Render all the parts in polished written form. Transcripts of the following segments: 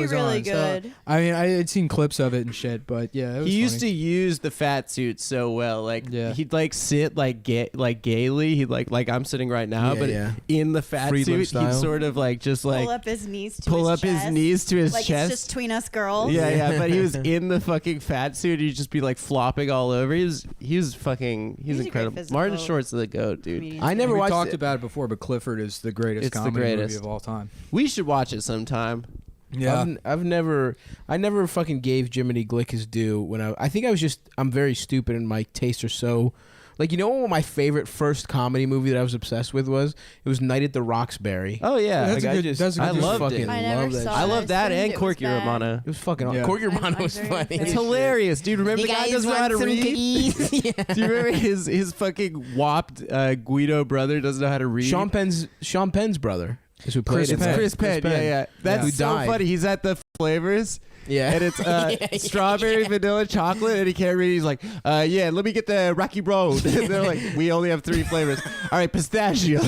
was really on. good. So, I mean, I had seen clips of it and shit, but yeah, it was He used funny. to use the fat suit so well. Like he'd like sit like gaily. He'd like I'm sitting right now, but in the fat Friedland suit, style. he'd sort of like just like pull up his knees to pull his up chest. his knees to his like chest. It's just between us girls. Yeah, but he was in the fucking fat suit. He'd just be like flopping all over. He's incredible. Martin Short's the GOAT, dude. I never We watched talked it. about it before, but Clifford is the greatest It's the comedy greatest. movie of all time. We should watch it sometime. Yeah. I never fucking gave Jiminy Glick his due when I think I'm very stupid and my tastes are so, like, you know what my favorite first comedy movie that I was obsessed with was? It was Night at the Roxbury. Oh yeah, That's a good- that's a good I movie. loved it. I never love that saw shit. I love that assumed and it was Corky bad. Romano. It was fucking Yeah. Corky Romano I'm was very funny. It's excited. hilarious, dude. Remember the guy doesn't know how to read? Do you remember his fucking whopped Guido brother doesn't know how to read? Sean Penn's brother is who played It's it. right? Chris Penn. Yeah. That's Who so died. funny. He's at the flavors. Yeah. And it's strawberry, vanilla, chocolate, and he can't read. He's like, yeah, let me get the Rocky Road. And they're like, we only have 3 flavors. All right, pistachio.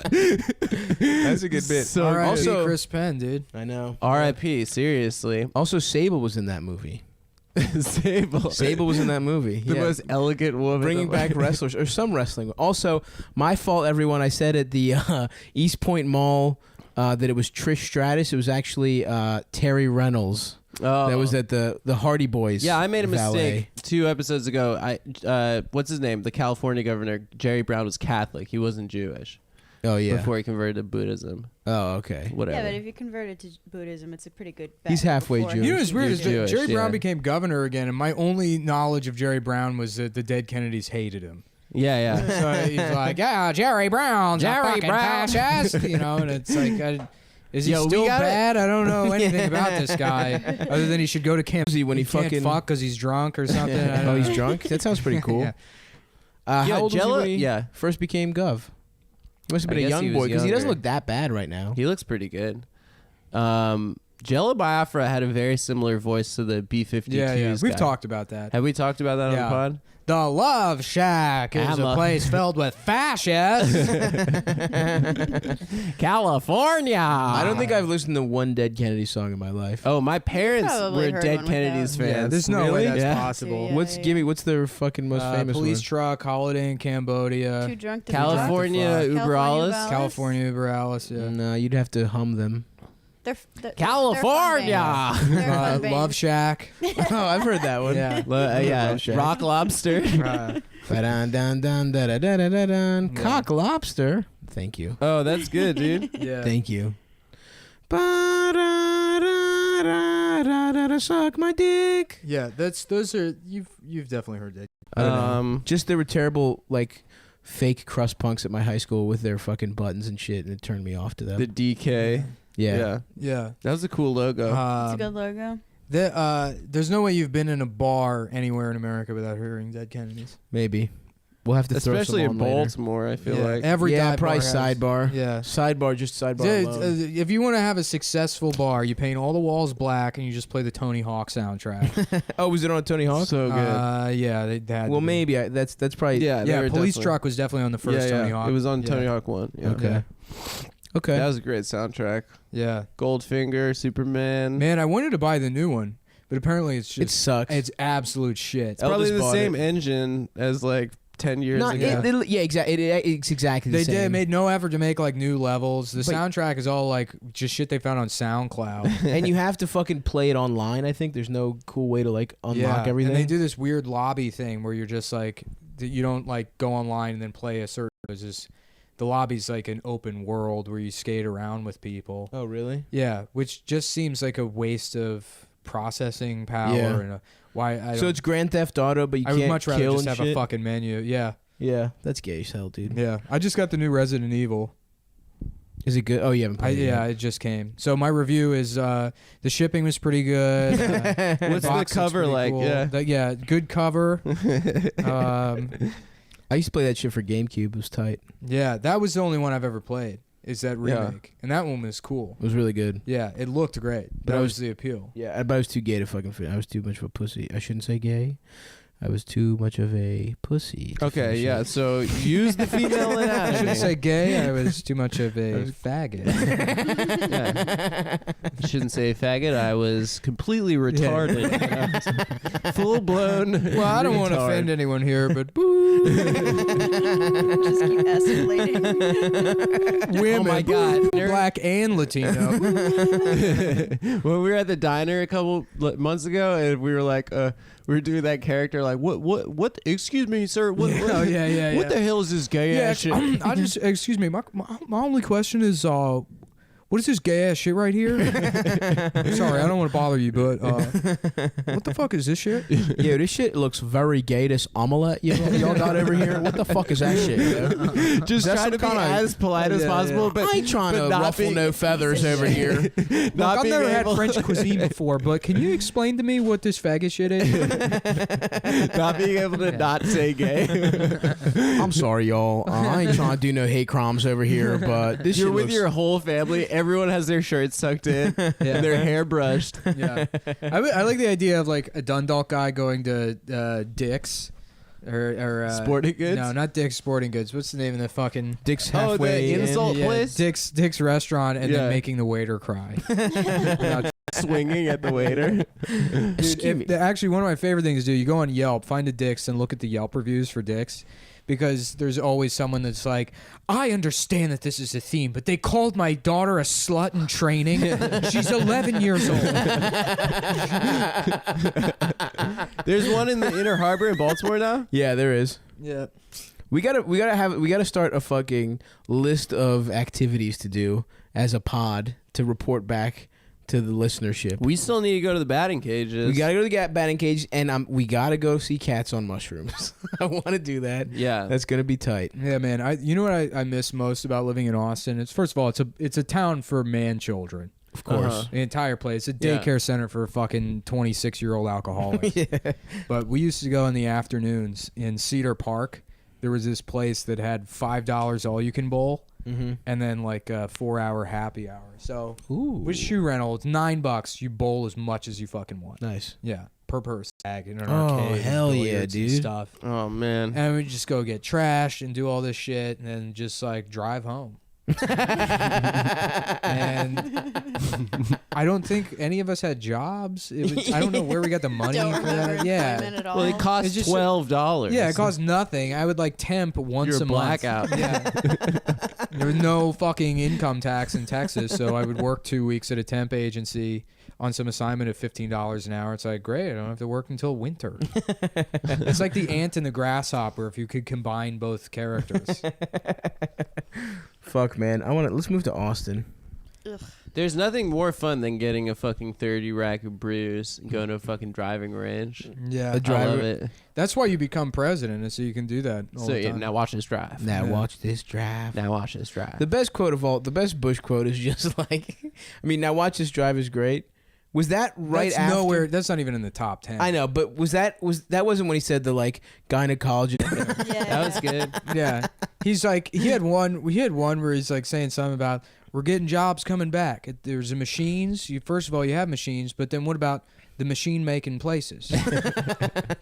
That's a good bit. So R.I.P. also, Chris Penn, dude. I know. R.I.P. Seriously. Also, Sable was in that movie. Sable. Sable was in that movie. The most elegant woman. Bringing back wrestlers or some wrestling. Also, my fault, everyone. I said at the East Point Mall that it was Trish Stratus. It was actually Terry Reynolds. Oh. That was at the Hardy Boys. Yeah, I made a valet. mistake 2 episodes ago. What's his name? The California governor, Jerry Brown, was Catholic. He wasn't Jewish. Oh yeah. Before he converted to Buddhism. Oh okay. Whatever. Yeah, but if you converted to Buddhism, it's a pretty good bet. He's halfway before Jewish. You know what's weird is that Jewish, Jerry Brown yeah. became governor again, and my only knowledge of Jerry Brown was that the dead Kennedys hated him. Yeah. So he's like, yeah, Jerry Brown's a fucking fascist, you know, and it's like, is he still bad? I don't know anything about this guy other than he should go to camp. When he can't fucking fuck because he's drunk or something. I don't Oh, know. he's drunk. That sounds pretty cool. Yeah. How old was he when he Yeah. first became gov? He must have been I a guess young he was boy because he doesn't younger. look that bad right now. He looks pretty good. Jello Biafra had a very similar voice to the B-52s Yeah. We've guy. talked about that. Have we talked about that on the pod? The Love Shack is a place filled with fascists. California. I don't think I've listened to one Dead Kennedy song in my life. Oh, my parents Probably were heard Dead one Kennedys without. fans. Yeah, there's no Really? way that's Yeah. possible. Yeah. What's their fucking most famous Police one? Truck, Holiday in Cambodia, Too drunk to California be drunk. Uber Alles. California Uber Alice, yeah. No, you'd have to hum them. They're California. They're fun bands. Love Shack. Oh, I've heard that one. Yeah. Yeah, Love Shack. Rock Lobster. Ba-dun, dun, dun, da, da, da, da, da, dun. Cock lobster. Thank you. Oh, that's good, dude. Yeah. Thank you. Ba-da-da-da-da-da, suck my dick. Yeah, those are you've definitely heard that. I don't know. Just there were terrible like fake crust punks at my high school with their fucking buttons and shit, and it turned me off to them. The DK. yeah. Yeah. That was a cool logo. It's a good logo. There's no way you've been in a bar anywhere in America without hearing Dead Kennedys. Maybe. We'll have to Especially throw in some on later. Baltimore, I feel Yeah, like. every Yeah, dive probably bar has- sidebar. Yeah. Sidebar, just sidebar Yeah, alone. if you want to have a successful bar, you paint all the walls black and you just play the Tony Hawk soundtrack. Oh, was it on Tony Hawk? So good. Yeah, they had. Well, to be. maybe. That's probably... yeah, they Yeah, were Police definitely- Truck was definitely on the first Tony Hawk. It was on Yeah. Tony Hawk 1. Yeah. Okay. Okay. That was a great soundtrack. Yeah. Goldfinger, Superman. Man, I wanted to buy the new one, but apparently it's just... It sucks. It's absolute shit. It's probably Elvis the bought same it. engine as like 10 years Not, ago. yeah, exactly. It's exactly the They same. made no effort to make like new levels. The But- soundtrack is all like just shit they found on SoundCloud. And you have to fucking play it online. I think there's no cool way to like unlock everything. And they do this weird lobby thing where you're just like you don't like go online and then play a certain. It's just the lobby's like an open world where you skate around with people. Oh, really? Yeah, which just seems like a waste of processing power Yeah. and why. So it's Grand Theft Auto, but you I can't would much rather kill just and have shit? a fucking menu. Yeah, Yeah, that's gay as hell, dude. yeah. I just got the new Resident Evil. Is it good? Oh, you haven't played it Yeah, yet. it just came. So my review is the shipping was pretty good. What's the box looks cover pretty like? cool. Yeah. Yeah, good cover. I used to play that shit for GameCube. It was tight. Yeah, that was the only one I've ever played. Is that remake, and that one was cool. It was really good. Yeah, it looked great. But That I was was- the appeal. Yeah, but I was too gay to fucking fit. I was too much of a pussy. I shouldn't say gay. I was too much of a pussy. to Okay, finish yeah. it. So use the female I anatomy. shouldn't say gay. I was too much of a faggot. Yeah. Shouldn't say faggot. I was completely retarded. Full blown. Well, I don't want to offend anyone here, but boo. Just keep escalating. Women, Oh my God. black and Latino. When we were at the diner a couple months ago, and we were like, we were doing that character, like, what? Excuse me, sir. What? Oh, yeah. What the hell is this gay ass shit? I just excuse me. My only question is, what is this gay ass shit right here? Sorry, I don't want to bother you, but what the fuck is this shit? Yo, this shit looks very gay. This omelette y'all got over here. What the fuck is that shit? Yo? Just That's trying to be some kinda- as polite as Yeah, possible, yeah. but I ain't trying but to not ruffle being- no feathers over here. Look, not I've being never had able- French cuisine before, but can you explain to me what this faggot shit is? not being able to not say gay. I'm sorry, y'all. I ain't trying to do no hate crimes over here, but this You're shit with looks... your whole family. Everyone has their shirts tucked in, and their hair brushed. Yeah, I like the idea of like a Dundalk guy going to Dick's or Sporting Goods? No, not Dick's Sporting Goods. What's the name of the fucking Dick's Oh, halfway the in. insult place? Dick's restaurant, and Yeah. then making the waiter cry. Now, Swinging at the waiter. dude, actually, one of my favorite things to do, you go on Yelp, find a Dick's, and look at the Yelp reviews for Dick's. Because there's always someone that's like, I understand that this is a theme, but they called my daughter a slut in training. She's 11 years old. There's one in the Inner Harbor in Baltimore now. Yeah, there is. Yeah. We gotta start a fucking list of activities to do as a pod to report back to the listenership. We still need to go to the batting cages. We gotta go to the batting cage, and we gotta go see Cats on Mushrooms. I want to do that. Yeah. That's gonna be tight. Yeah, man. You know what I miss most about living in Austin? It's first of all, it's a town for man children. Of course. Uh-huh. The entire place. It's a Yeah. daycare center for fucking 26-year-old alcoholics. Yeah. But we used to go in the afternoons in Cedar Park. There was this place that had $5 all you can bowl, and then like a 4-hour happy hour. So with shoe rental, it's $9. You bowl as much as you fucking want. Nice. Yeah, per person. In an Oh, arcade, and hell yeah, billiards and dude. Stuff. Oh man. And we just go get trashed and do all this shit, and then just like drive home. And I don't think any of us had jobs. I don't know where we got the money Don't for remember that. Yeah. employment at all. Well, it costs It's just- $12. Yeah, it cost nothing. I would like temp once You're a a month. blackout. Yeah. There was no fucking income tax in Texas, so I would work 2 weeks at a temp agency on some assignment at $15 an hour. It's like, great, I don't have to work until winter. It's like the ant and the grasshopper if you could combine both characters. Fuck, man. Let's move to Austin. Ugh. There's nothing more fun than getting a fucking 30 rack of brews and going to a fucking driving range. Yeah. A I driver. love it. That's why you become president, is so you can do that all So the yeah, time. now watch this drive. Now Yeah. watch this drive. Now watch this drive. The best quote of all, the best Bush quote is just like, I mean, now watch this drive is great. Was that right That's after? nowhere. That's not even in the top 10. I know, but that wasn't when he said the like gynecologist. Yeah. That was good. Yeah, he's like he had one where he's like saying something about we're getting jobs coming back. There's the machines. First of all, you have machines, but then what about the machine making places?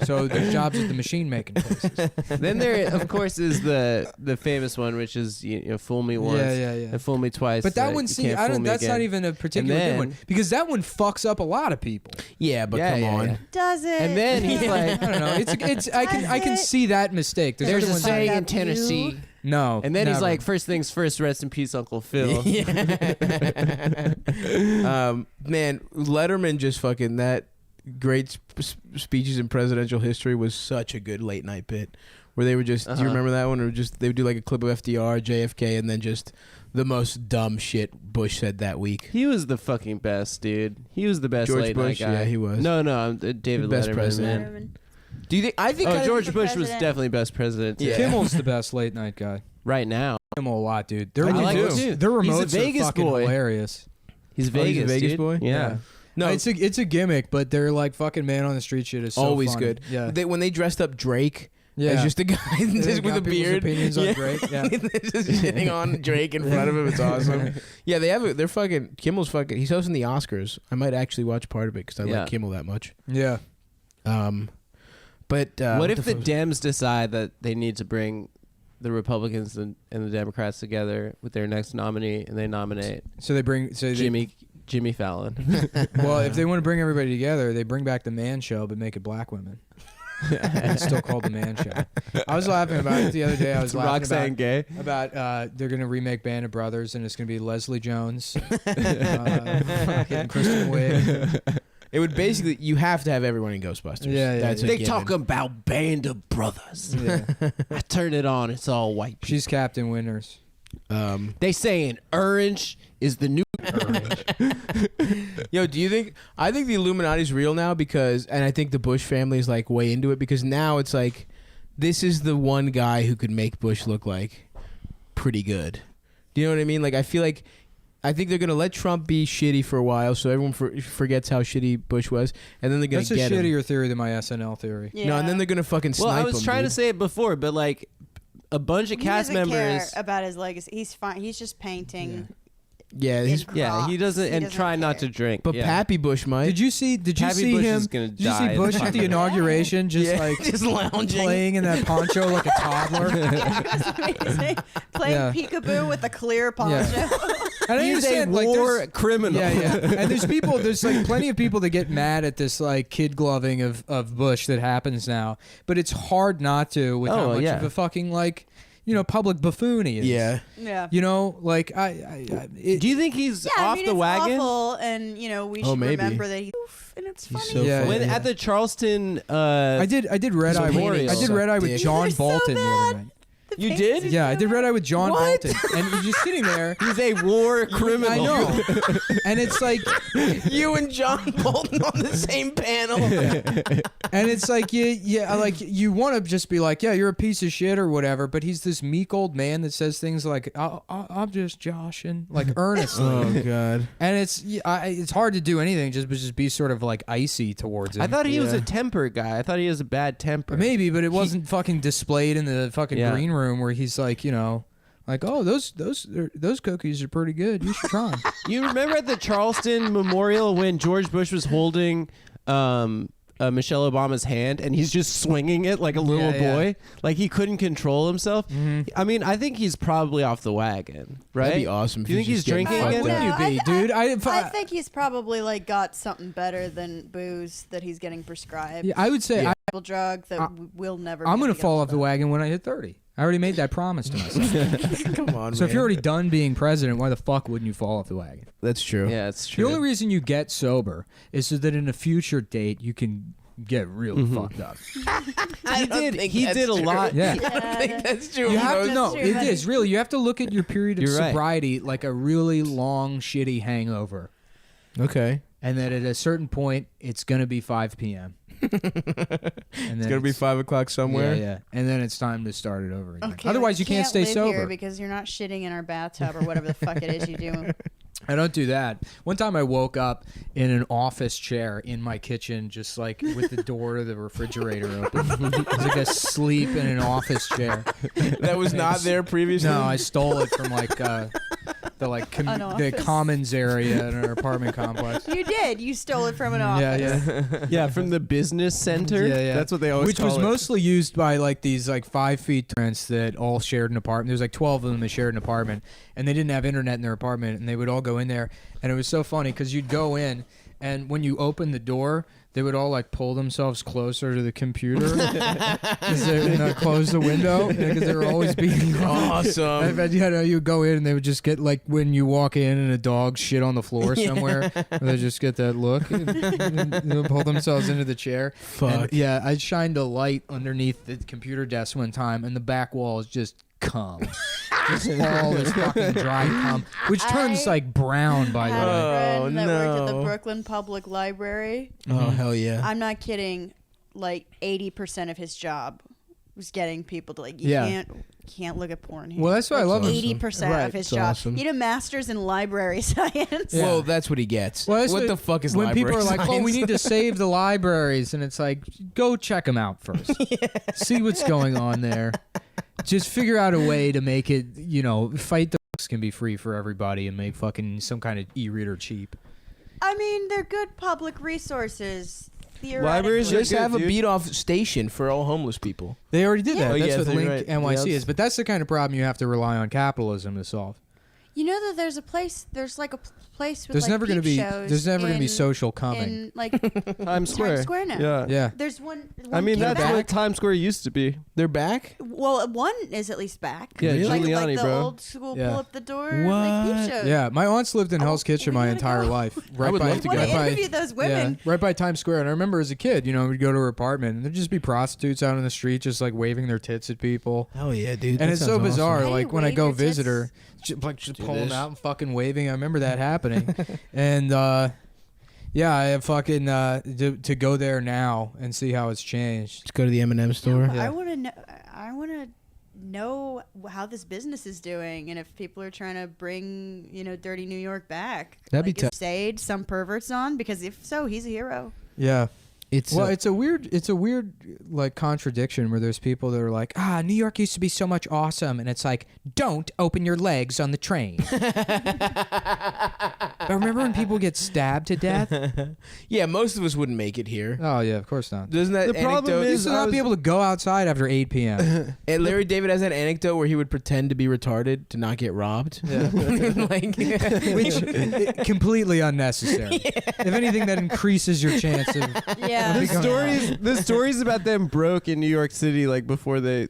So there's jobs at the machine making places. Then there, of course, is the famous one, which is fool me once, Yeah. and fool me twice. But that you one, can't fool me that's not again. even a particular And good one then- because that one fucks up a lot of people. Yeah, but Yeah, come yeah, on. yeah. Does it? And then he's like, I don't know. I can see that mistake. "There's other a ones- saying in Fuck you. Tennessee." No, And then he's never. like, first things first, rest in peace, Uncle Phil. Man, Letterman just fucking that great speeches in presidential history was such a good late night bit where they were just. Do you remember that one? Or just they would do like a clip of FDR, JFK, and then just the most dumb shit Bush said that week. He was the fucking best, dude. He was the best George late Bush? night guy. Yeah, he was. No, I'm David Best Letterman, president. man. Letterman. Do you think? I think. Oh, I- George for Bush was president. definitely best president. Too. Yeah. Kimmel's the best late night guy. Right now, Kimmel a lot, dude. Their I do remotes, too. their He's a remotes Vegas are fucking boy. hilarious. he's Oh, he's a Vegas, Vegas dude. boy? Yeah. No, it's a gimmick, but they're like fucking man on the street shit is so always funny. good. Yeah, When they dressed up Drake yeah. as just a guy They just with got a people's beard, opinions on Drake, yeah. just shitting on Drake in front of him. It's awesome. Yeah, they're fucking. Kimmel's fucking. He's hosting the Oscars. I might actually watch part of it because I Yeah. like Kimmel that much. Yeah. But what if the fuck- Dems decide that they need to bring the Republicans and the Democrats together with their next nominee, and they nominate So they bring Jimmy Fallon? Well, if they want to bring everybody together, they bring back the Man Show, but make it black women. And it's still called the Man Show. I was laughing about it the other day. I was laughing Roxanne Gay. about they're gonna remake Band of Brothers, and it's gonna be Leslie Jones, fucking Kristen Wiig. it would basically, you have to have everyone in Ghostbusters. Yeah, That's a They given. talk about Band of Brothers. Yeah. I turn it on, it's all white. She's Captain Winters. They saying orange is the new orange. Yo, do you think? I think the Illuminati's real now because, and I think the Bush family is like way into it because now it's like, this is the one guy who could make Bush look like pretty good. Do you know what I mean? Like, I feel like, I think they're gonna let Trump be shitty for a while, so everyone forgets how shitty Bush was, and then they're gonna That's a get him. shittier theory than my SNL theory. Yeah. No, and then they're gonna fucking snipe Well, him. I was trying to say it before, but like a bunch of He cast doesn't members. care about his legacy. He's fine. He's just painting. Yeah, in he's, Yeah, he crops. doesn't, and doesn't try not care. to drink. but yeah. Pappy Bush might. Did you see Pappy Bush him? is gonna Did you die see in Bush the at the fucking- inauguration, just Yeah, like just lounging. playing in that poncho like a toddler? It was amazing. Playing Yeah. peekaboo with a clear poncho. I don't He's a understand, like, war there's- criminal. Yeah, yeah. And there's like plenty of people that get mad at this like kid gloving of Bush that happens now. But it's hard not to with how Oh, much yeah. of a fucking like, public buffoon he is. Yeah. Yeah. Like Do you think he's Yeah, off I mean, the it's wagon? awful, and we Oh, should maybe. remember that and it's funny. He's so Yeah, funny. When at the Charleston, I did Red Eye. Memorial. I did Red Eye with Dick. John They're so Bolton the bad. other night. The You faces did? are Yeah, I so did Red bad. Eye with John What? Bolton, and he's just sitting there. he's a war criminal. I know, and it's like, You and John Bolton on the same panel. and it's like, like you want to just be like, yeah, you're a piece of shit or whatever, but he's this meek old man that says things like, I'm just joshing, like earnestly, Oh God. and it's hard to do anything, just be sort of like icy towards him. I thought he was Yeah. a temper guy. I thought he has a bad temper. maybe, but it wasn't fucking displayed in the fucking Yeah. green room where he's like, like, oh, those cookies are pretty good. You should try them. You remember at the Charleston Memorial when George Bush was holding Michelle Obama's hand and he's just swinging it like a little Yeah, yeah. boy? Like he couldn't control himself? I mean, I think he's probably off the wagon, right? That'd be awesome. Do you think he's drinking Why again? wouldn't you be, dude? I think he's probably like got something better than booze that he's getting prescribed. Yeah, I would say Yeah. Drug that will never. I'm be able gonna to get fall off off the wagon when I hit 30. I already made that promise to myself. Come on, So if man. you're already done being president, why the fuck wouldn't you fall off the wagon? That's true. Yeah, it's The true. only reason you get sober is so that in a future date you can get really fucked up. he did a lot. Yeah. Yeah, I don't think that's true. You have to That's know true, it buddy. is really. You have to look at your period of You're right. sobriety like a really long, shitty hangover, Okay. and that at a certain point it's gonna be 5 p.m. and It's then gonna be 5 o'clock somewhere. Yeah, and then it's time to start it over again. Okay, Otherwise, you can't stay live here sober. because you're not shitting in our bathtub or whatever the fuck it is you do. I don't do that. One time I woke up in an office chair in my kitchen, just like with the door to the refrigerator open. I was like asleep in an office chair. That was not there previously. No, I stole it from like the An the office. commons area in our apartment complex. You did. You stole it from an Yeah, office. yeah. Yeah, from the business center. Yeah, yeah. That's what they always Which call was it. mostly used by like these like 5 feet rents that all shared an apartment. There was like 12 of them that shared an apartment, and they didn't have internet in their apartment, and they would all go in there, and it was so funny because you'd go in, and when you open the door, they would all like pull themselves closer to the computer because they close the window because they were always being Awesome. I bet you would go in and they would just get like when you walk in and a dog shit on the floor somewhere, they just get that look and they'll pull themselves into the chair. Fuck. And, yeah, I shined a light underneath the computer desk one time, and the back wall is just cum, just all this fucking dry cum, which turns I like brown by the Had way. a friend that worked at the no. Brooklyn Public Library. Oh hell yeah. I'm not kidding. Like 80% of his job was getting people to like you Yeah. can't look at porn here. Well, that's why I love him. 80% Right, of his it's job. awesome. He had a master's in library science. Yeah. Well, that's what he gets. Well, that's what the fuck is when library people are like, "Oh, we science?" need to save the libraries," and it's like, go check them out first, see what's going on there. Just figure out a way to make it, fight the books can be free for everybody and make fucking some kind of e-reader cheap. I mean, they're good public resources. theoretically. Libraries are Just good, have a dude. beat off station for all homeless people. They already did Yeah. that. Oh, That's yeah, what you're Link right. NYC Yeah. is. But that's the kind of problem you have to rely on capitalism to solve. You know that there's a place. There's like a place with There's like never going to there's never going to be social coming. in like Times Square. Times Square now. Yeah. Yeah. There's one. I mean, came that's back. what Times Square used to be. They're back? Well, one is at least back. Yeah, like, Giuliani, like the bro. old school Yeah. pull up the door What? like peep show. Yeah, my aunts lived in Oh, Hell's Kitchen we my gotta entire go. life. I would love to I want go. to interview those women. Yeah, right by Times Square. And I remember as a kid, we'd go to her apartment and there'd just be prostitutes out on the street just like waving their tits at people. Hell yeah, dude. And That it's so sounds awesome. bizarre. How do you Like when I wave go your visit tits? her, just Do pulling this. out and fucking waving. I remember that happening. And yeah, I fucking to go there now and see how it's changed. Let's go to the M&M store. I want to know. I want to know how this business is doing, and if people are trying to bring dirty New York back. That'd be like, tough. is Sade some perverts on? Because if so, he's a hero. Yeah. It's Well, it's a weird like contradiction where there's people that are like, New York used to be so much awesome, and it's like, don't open your legs on the train. But remember when people get stabbed to death? yeah, most of us wouldn't make it here. Oh yeah, of course not. Doesn't that The problem anecdote? You is- used to not be able to go outside after 8 p.m. And Larry David has that anecdote where he would pretend to be retarded to not get robbed. Yeah. like, Which completely unnecessary. If anything, that increases your chance of. Yeah. The stories about them broke in New York City, like before they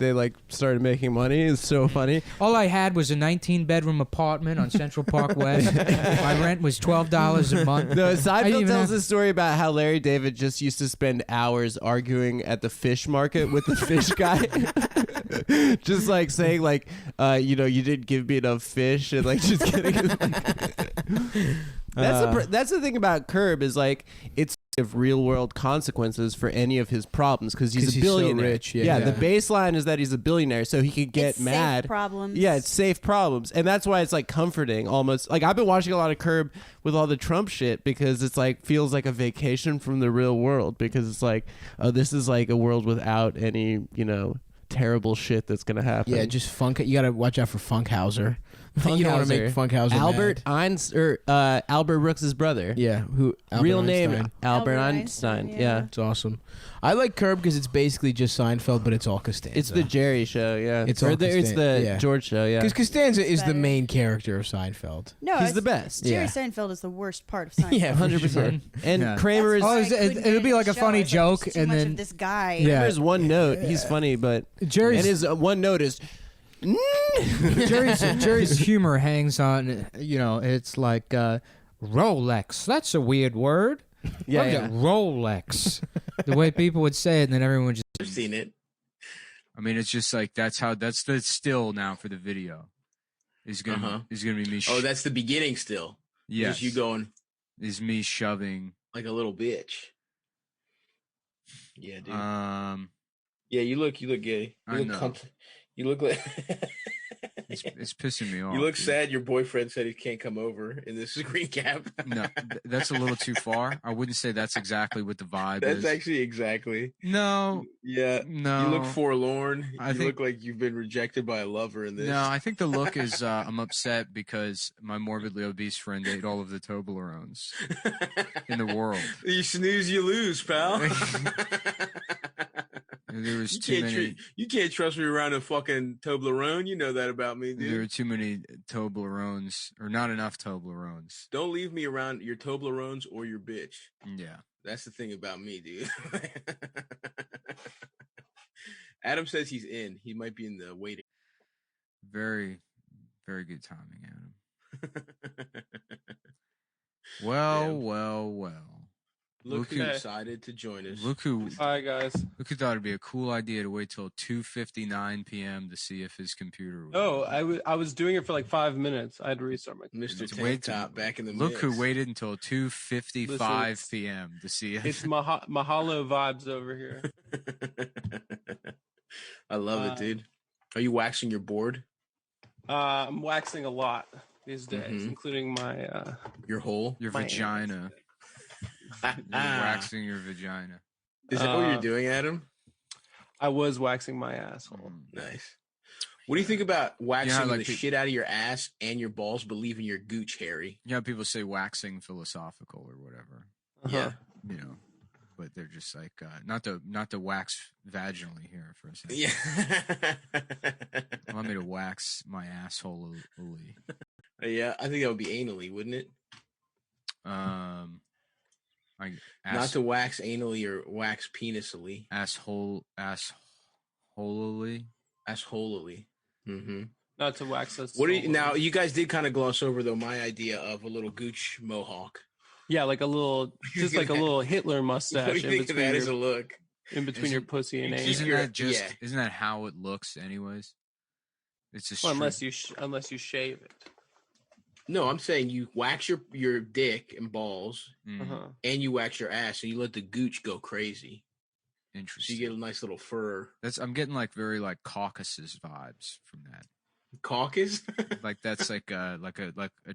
like started making money, is so funny. All I had was a 19-bedroom apartment on Central Park West. My rent was $12 a month. No, I Seinfeld didn't even tells have- a story about how Larry David just used to spend hours arguing at the fish market with the fish guy. Just like saying like, you didn't give me enough fish, and like just getting. That's the thing about Curb is like it's of real world consequences for any of his problems because he's a so billionaire. rich, yeah. The baseline is that he's a billionaire, so he could get It's safe mad. problems. Yeah, it's safe problems, and that's why it's like comforting almost. Like I've been watching a lot of Curb with all the Trump shit because it's like feels like a vacation from the real world because it's like, oh, this is like a world without any terrible shit that's gonna happen. yeah, just funk. You gotta watch out for Funkhauser. You don't want to make Funkhauser Albert mad. Albert Brooks' brother. Yeah, who? Albert Real Einstein. name Albert Albert Einstein. Einstein, Yeah. It's awesome. I like Curb because it's basically just Seinfeld, but it's all Costanza. It's the Jerry show, yeah. It's Or all it's the Costanza, yeah. George show, yeah. because Costanza is the better. main character of Seinfeld. No, He's it's- the best. Jerry Yeah. Seinfeld is the worst part of Seinfeld. Yeah, 100%. And Yeah. Kramer is Oh, That's why I it- couldn't it'll get be into like the a show. funny It's joke, there's too and much then- of this guy. Yeah. Kramer's one note. He's funny, but Jerry's and his one note is Jerry's humor hangs on. It's like Rolex. That's a weird word. yeah, Look yeah. at Rolex. The way people would say it, and then everyone would just. I've seen it. I mean, it's just like that's the still now for the video. Is gonna be me. Oh, that's the beginning still. yes. Just you going Is me shoving. like a little bitch. Yeah, dude. Um, Yeah, you look gay. I You look know. you look like it's pissing me off. you look dude. sad. Your boyfriend said he can't come over in this green cap. No, that's a little too far. I wouldn't say that's exactly what the vibe That's is. actually exactly. No, Yeah. no. You look forlorn. I You think- look like you've been rejected by a lover in this. No, I think the look is I'm upset because my morbidly obese friend ate all of the Toblerones in the world. You snooze, you lose, pal. There was too many. You can't trust me around a fucking Toblerone. You know that about me, There dude. were too many Toblerones, or not enough Toblerones. Don't leave me around your Toblerones or your bitch. Yeah. That's the thing about me, dude. Adam says he's in. He might be in the waiting. Very, very good timing, Adam. Well, Damn. well. Look who Okay. decided to join us. Look who Hi guys. thought it'd be a cool idea to wait till 2:59 p.m. to see if his computer would. Oh, I was doing it for like 5 minutes. I had to restart my. Mr. Let's Tank wait Top back in the Look mix. who waited until 2:55 Listen, p.m. to see if It's Mahalo vibes over here. I love it, dude. Are you waxing your board? I'm waxing a lot these days, Mhm. including my. Your hole? your my vagina. You're waxing your vagina. Is that what you're Uh, doing, Adam? I was waxing my asshole. Nice. What do you think about waxing like the pe- shit out of your ass and your balls, but leaving your gooch hairy? You know, people say waxing philosophical or whatever. Uh-huh. Yeah. You know, but they're just like not to wax vaginally here for a second. Yeah. Want me to wax my asshole? Yeah, I think that would be anally, wouldn't it? Not to wax anally or wax penisally. Assholily. Mm-hmm. Not to wax us. What do you now? You guys did kind of gloss over though my idea of a little gooch mohawk. Yeah, like a little, just like a little Hitler mustache. What do you think of that as a look? In between your pussy and anus. Isn't that how it looks, anyways? It's just unless you shave it. No, I'm saying you wax your dick and balls, Uh-huh. and you wax your ass, and you let the gooch go crazy. Interesting. So you get a nice little fur. I'm getting like very like Caucasus vibes from that. Caucus? Like that's like a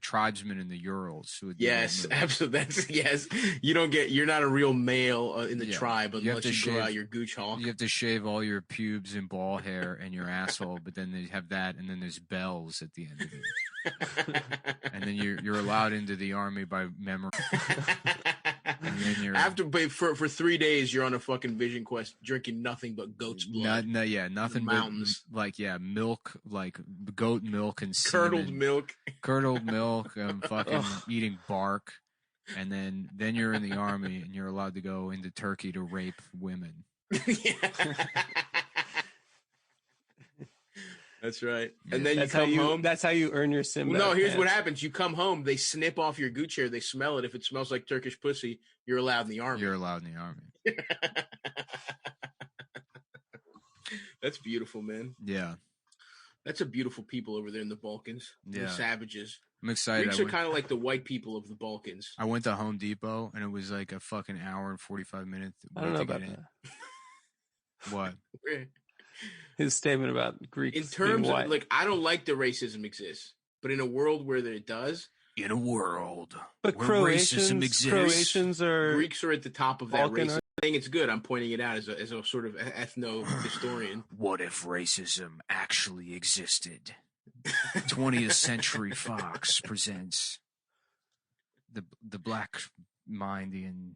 tribesman in the Urals. Yes, absolutely. Yes, you're not a real male in the tribe unless you grow out your gooch hawk. You have to shave all your pubes and ball hair and your asshole, but then they have that, and then there's bells at the end of it, and then you're allowed into the army by memory. And then you're for 3 days you're on a fucking vision quest, drinking nothing but goat's blood. Nothing but mountains. Milk, like goat milk and curdled milk, fucking eating bark, and then you're in the army and you're allowed to go into Turkey to rape women. That's right. Yeah. And then you come home. That's how you earn your sim. No, here's what happens. You come home, they snip off your gooch hair, they smell it. If it smells like Turkish pussy, you're allowed in the army. You're allowed in the army. That's beautiful, man. Yeah. That's a beautiful people over there in the Balkans. Yeah. The savages. I'm excited. Greeks are kind of like the white people of the Balkans. I went to Home Depot and it was like a fucking hour and 45 minutes. I don't know about that. What? His statement about Greeks. In terms of, like, I don't like the racism exists, but in a world where it does. In a world but where Croatians, racism exists. Croatians are... Greeks are at the top of that Balkan racism. I'm saying it's good. I'm pointing it out as a sort of ethno-historian. What if racism actually existed? 20th Century Fox presents the Black Mindian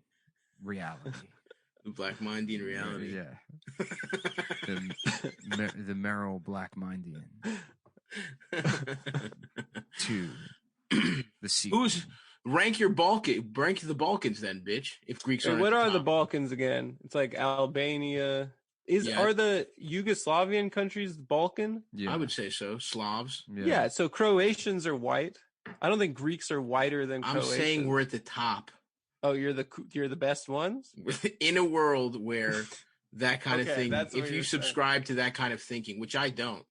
reality. The Black Mindian reality. Yeah. the Merrill Black Mindian. 2. The sequel. Rank the Balkans then, bitch. If Greeks are. What are the Balkans again? It's like Albania. Are the Yugoslavian countries Balkan? Yeah. I would say so. Slavs. Yeah. So Croatians are white. I don't think Greeks are whiter than Croatians. I'm saying we're at the top. Oh, you're the best ones? In a world where that kind of thing, if you subscribe to that kind of thinking, which I don't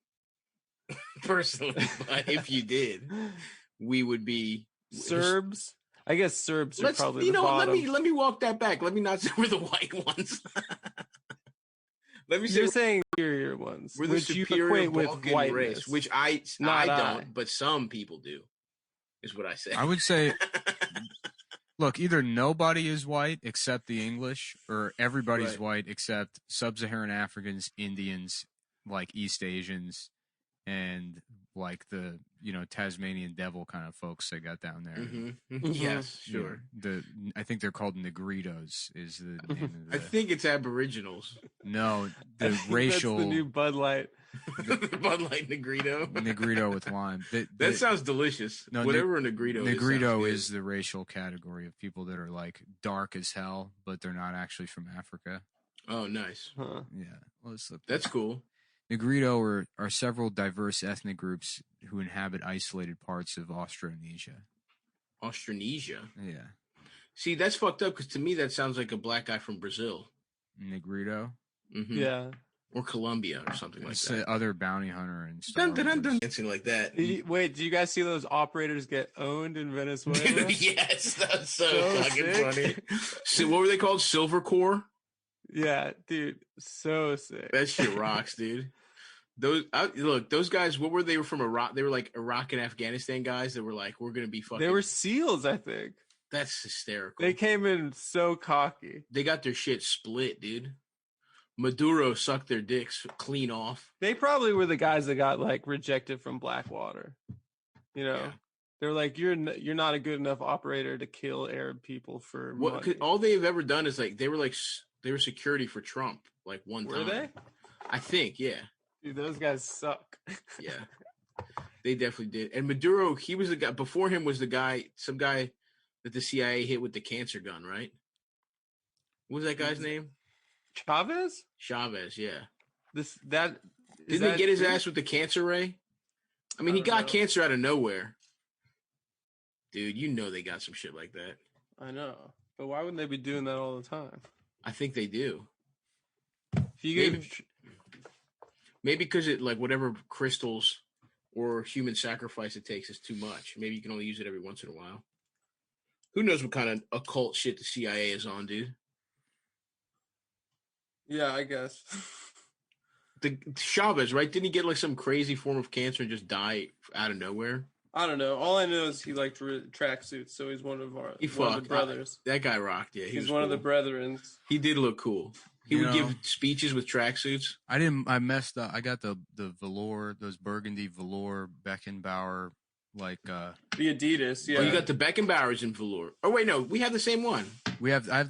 personally, but if you did, we would be Serbs. I guess Serbs are probably the bottom. Let me walk that back. Let me not say we're the white ones. Let me say you're saying superior ones, we're the which superior you equate Balkan with whiteness, race, which I don't, but some people do. Is what I say. I would say. Look, either nobody is white except the English, or everybody's white except sub-Saharan Africans, Indians, like East Asians, and like the Tasmanian devil kind of folks they got down there. Mm-hmm. Yes, sure. I think they're called Negritos. Is the name of I think it's Aboriginals. No, the racial. That's the new Bud Light. The Bud Light Negrito. Negrito with lime. That sounds delicious. No, whatever a Negrito is. Negrito is the racial category of people that are like dark as hell, but they're not actually from Africa. Oh, nice. Huh. Yeah. Well, that's cool. Negrito are several diverse ethnic groups who inhabit isolated parts of Austronesia. Austronesia? Yeah. See, that's fucked up because to me that sounds like a black guy from Brazil. Negrito? Mm-hmm. Yeah. Or Colombia or something like that. Other bounty hunter and stuff. Dancing like that. Wait, do you guys see those operators get owned in Venezuela? Yes, that's so fucking funny. So what were they called? Silver Core? Yeah, dude, so sick. That shit rocks, dude. Those guys. What were they? Were from Iraq? They were like Iraq and Afghanistan guys that were like, we're gonna be fucking. They were SEALs, I think. That's hysterical. They came in so cocky. They got their shit split, dude. Maduro sucked their dicks clean off. They probably were the guys that got like rejected from Blackwater. They're like, you're not a good enough operator to kill Arab people for What? money. All they've ever done is like they were security for Trump like one time. Were they? I think, yeah. Dude, those guys suck. Yeah, they definitely did. And Maduro, he was the guy. Before him was some guy that the CIA hit with the cancer gun, right? What was that guy's name? Chavez? Chavez, yeah. Didn't he get his ass with the cancer ray? I mean, he got cancer out of nowhere. Dude, you know they got some shit like that. I know. But why wouldn't they be doing that all the time? I think they do. If you Maybe because it, like, whatever crystals or human sacrifice it takes is too much. Maybe you can only use it every once in a while. Who knows what kind of occult shit the CIA is on, dude? Yeah, I guess. The Chavez, right? Didn't he get like some crazy form of cancer and just die out of nowhere? I don't know. All I know is he liked tracksuits, so he's one of the brothers. That guy rocked. Yeah, he's one of the brethrens. He did look cool. He would give speeches with tracksuits. I messed up. I got the velour, those burgundy velour Beckenbauer, like the Adidas. Yeah, oh, you got the Beckenbauers in velour. Oh wait, no, we have the same one. I got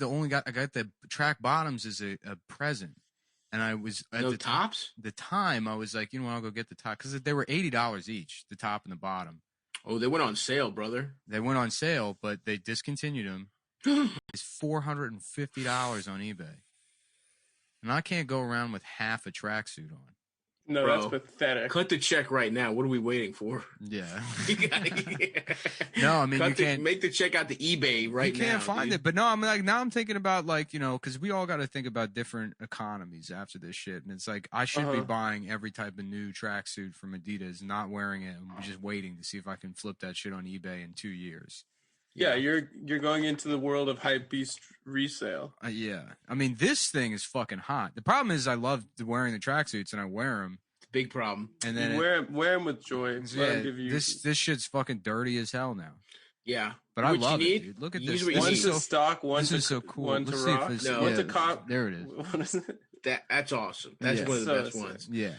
the track bottoms as a present. And I was at the tops. The time I was like, I'll go get the top because they were $80 each, the top and the bottom. Oh, they went on sale, brother. They went on sale, but they discontinued them. It's $450 on eBay, and I can't go around with half a tracksuit on. No, bro, that's pathetic. Cut the check right now. What are we waiting for? Yeah. No, I mean you can't make the check out to eBay right now. You can't find it, but no, I'm like now I'm thinking about like because we all got to think about different economies after this shit, and it's like I should be buying every type of new tracksuit from Adidas, not wearing it, and just waiting to see if I can flip that shit on eBay in 2 years. Yeah, you're going into the world of hype beast resale. Yeah, I mean this thing is fucking hot. The problem is I love wearing the tracksuits and I wear them. Big problem. And then wear them with joy. Yeah, this shit's fucking dirty as hell now. Yeah, but I love it, dude. Look at this. One's to stock, one's so cool. One to rock. No, one's a cop. There it is. What is it? That's awesome. That's one of the best ones. Yeah.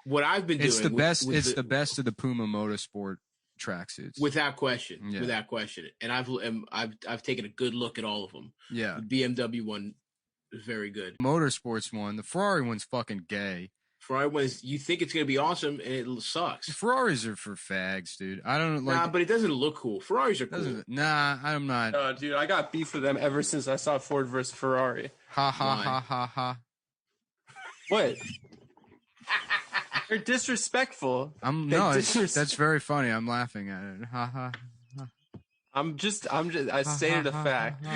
What I've been doing. It's the best. It's the best of the Puma Motorsport tracksuits, without question. Yeah. Without question. And I've taken a good look at all of them. Yeah. The BMW one is very good. Motorsports one. The Ferrari one's fucking gay. Ferrari ones, you think it's gonna be awesome, and it sucks. Ferraris are for fags, dude. I don't like. Nah, but it doesn't look cool. Ferraris are cool. Nah, I'm not. Dude, I got beef with them ever since I saw Ford versus Ferrari. Ha ha ha ha ha. What? They're disrespectful. That's very funny. I'm laughing at it. Ha ha. I stated a fact.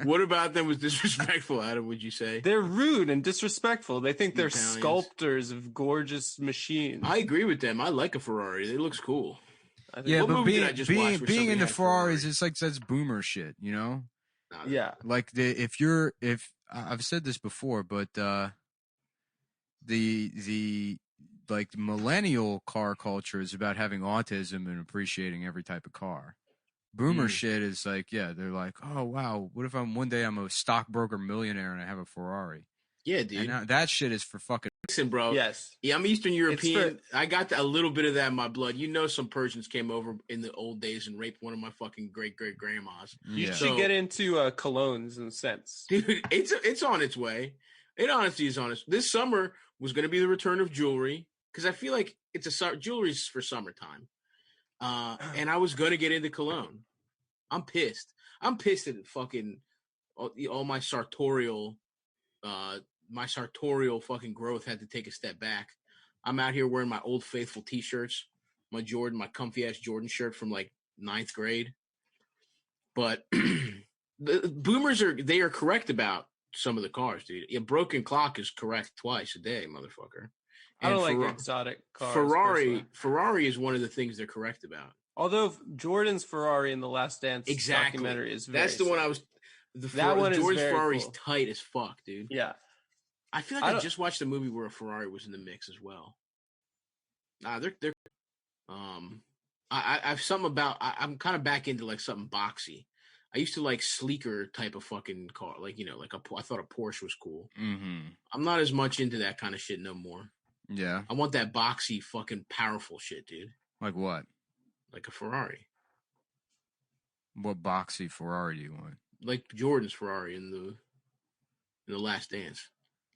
What about them was disrespectful, Adam, would you say? They're rude and disrespectful. They think they're sculptors of gorgeous machines. I agree with them. I like a Ferrari. It looks cool. Yeah, but being into Ferraris, it's like that's boomer shit, Yeah. Like if I've said this before, but the like millennial car culture is about having autism and appreciating every type of car. Boomer shit is like, they're like, oh wow, what if one day I'm a stockbroker millionaire and I have a Ferrari? Yeah, dude. And that shit is for fucking. Listen, bro. Yes. Yeah, I'm Eastern European. I got a little bit of that in my blood. Some Persians came over in the old days and raped one of my fucking great grandmas. You should get into colognes in a sense, dude. It's on its way. It honestly is on its. This summer was going to be the return of jewelry. Because I feel like jewelry's for summertime, and I was gonna get into cologne. I'm pissed. I'm pissed at fucking all my sartorial fucking growth had to take a step back. I'm out here wearing my Old Faithful t-shirts, my comfy ass Jordan shirt from like 9th grade. But the boomers are correct about some of the cars, dude. A broken clock is correct twice a day, motherfucker. I don't like exotic cars. Ferrari is one of the things they're correct about. Although Jordan's Ferrari in the Last Dance documentary is very. That's the one I was. Jordan's Ferrari's cool. Tight as fuck, dude. Yeah. I feel like I just watched a movie where a Ferrari was in the mix as well. Nah, they're. I've something about. I'm kind of back into like something boxy. I used to like sleeker type of fucking car, like I thought a Porsche was cool. Mm-hmm. I'm not as much into that kind of shit no more. Yeah. I want that boxy fucking powerful shit, dude. Like what? like a Ferrari, What boxy Ferrari do you want? like Jordan's Ferrari in the Last Dance.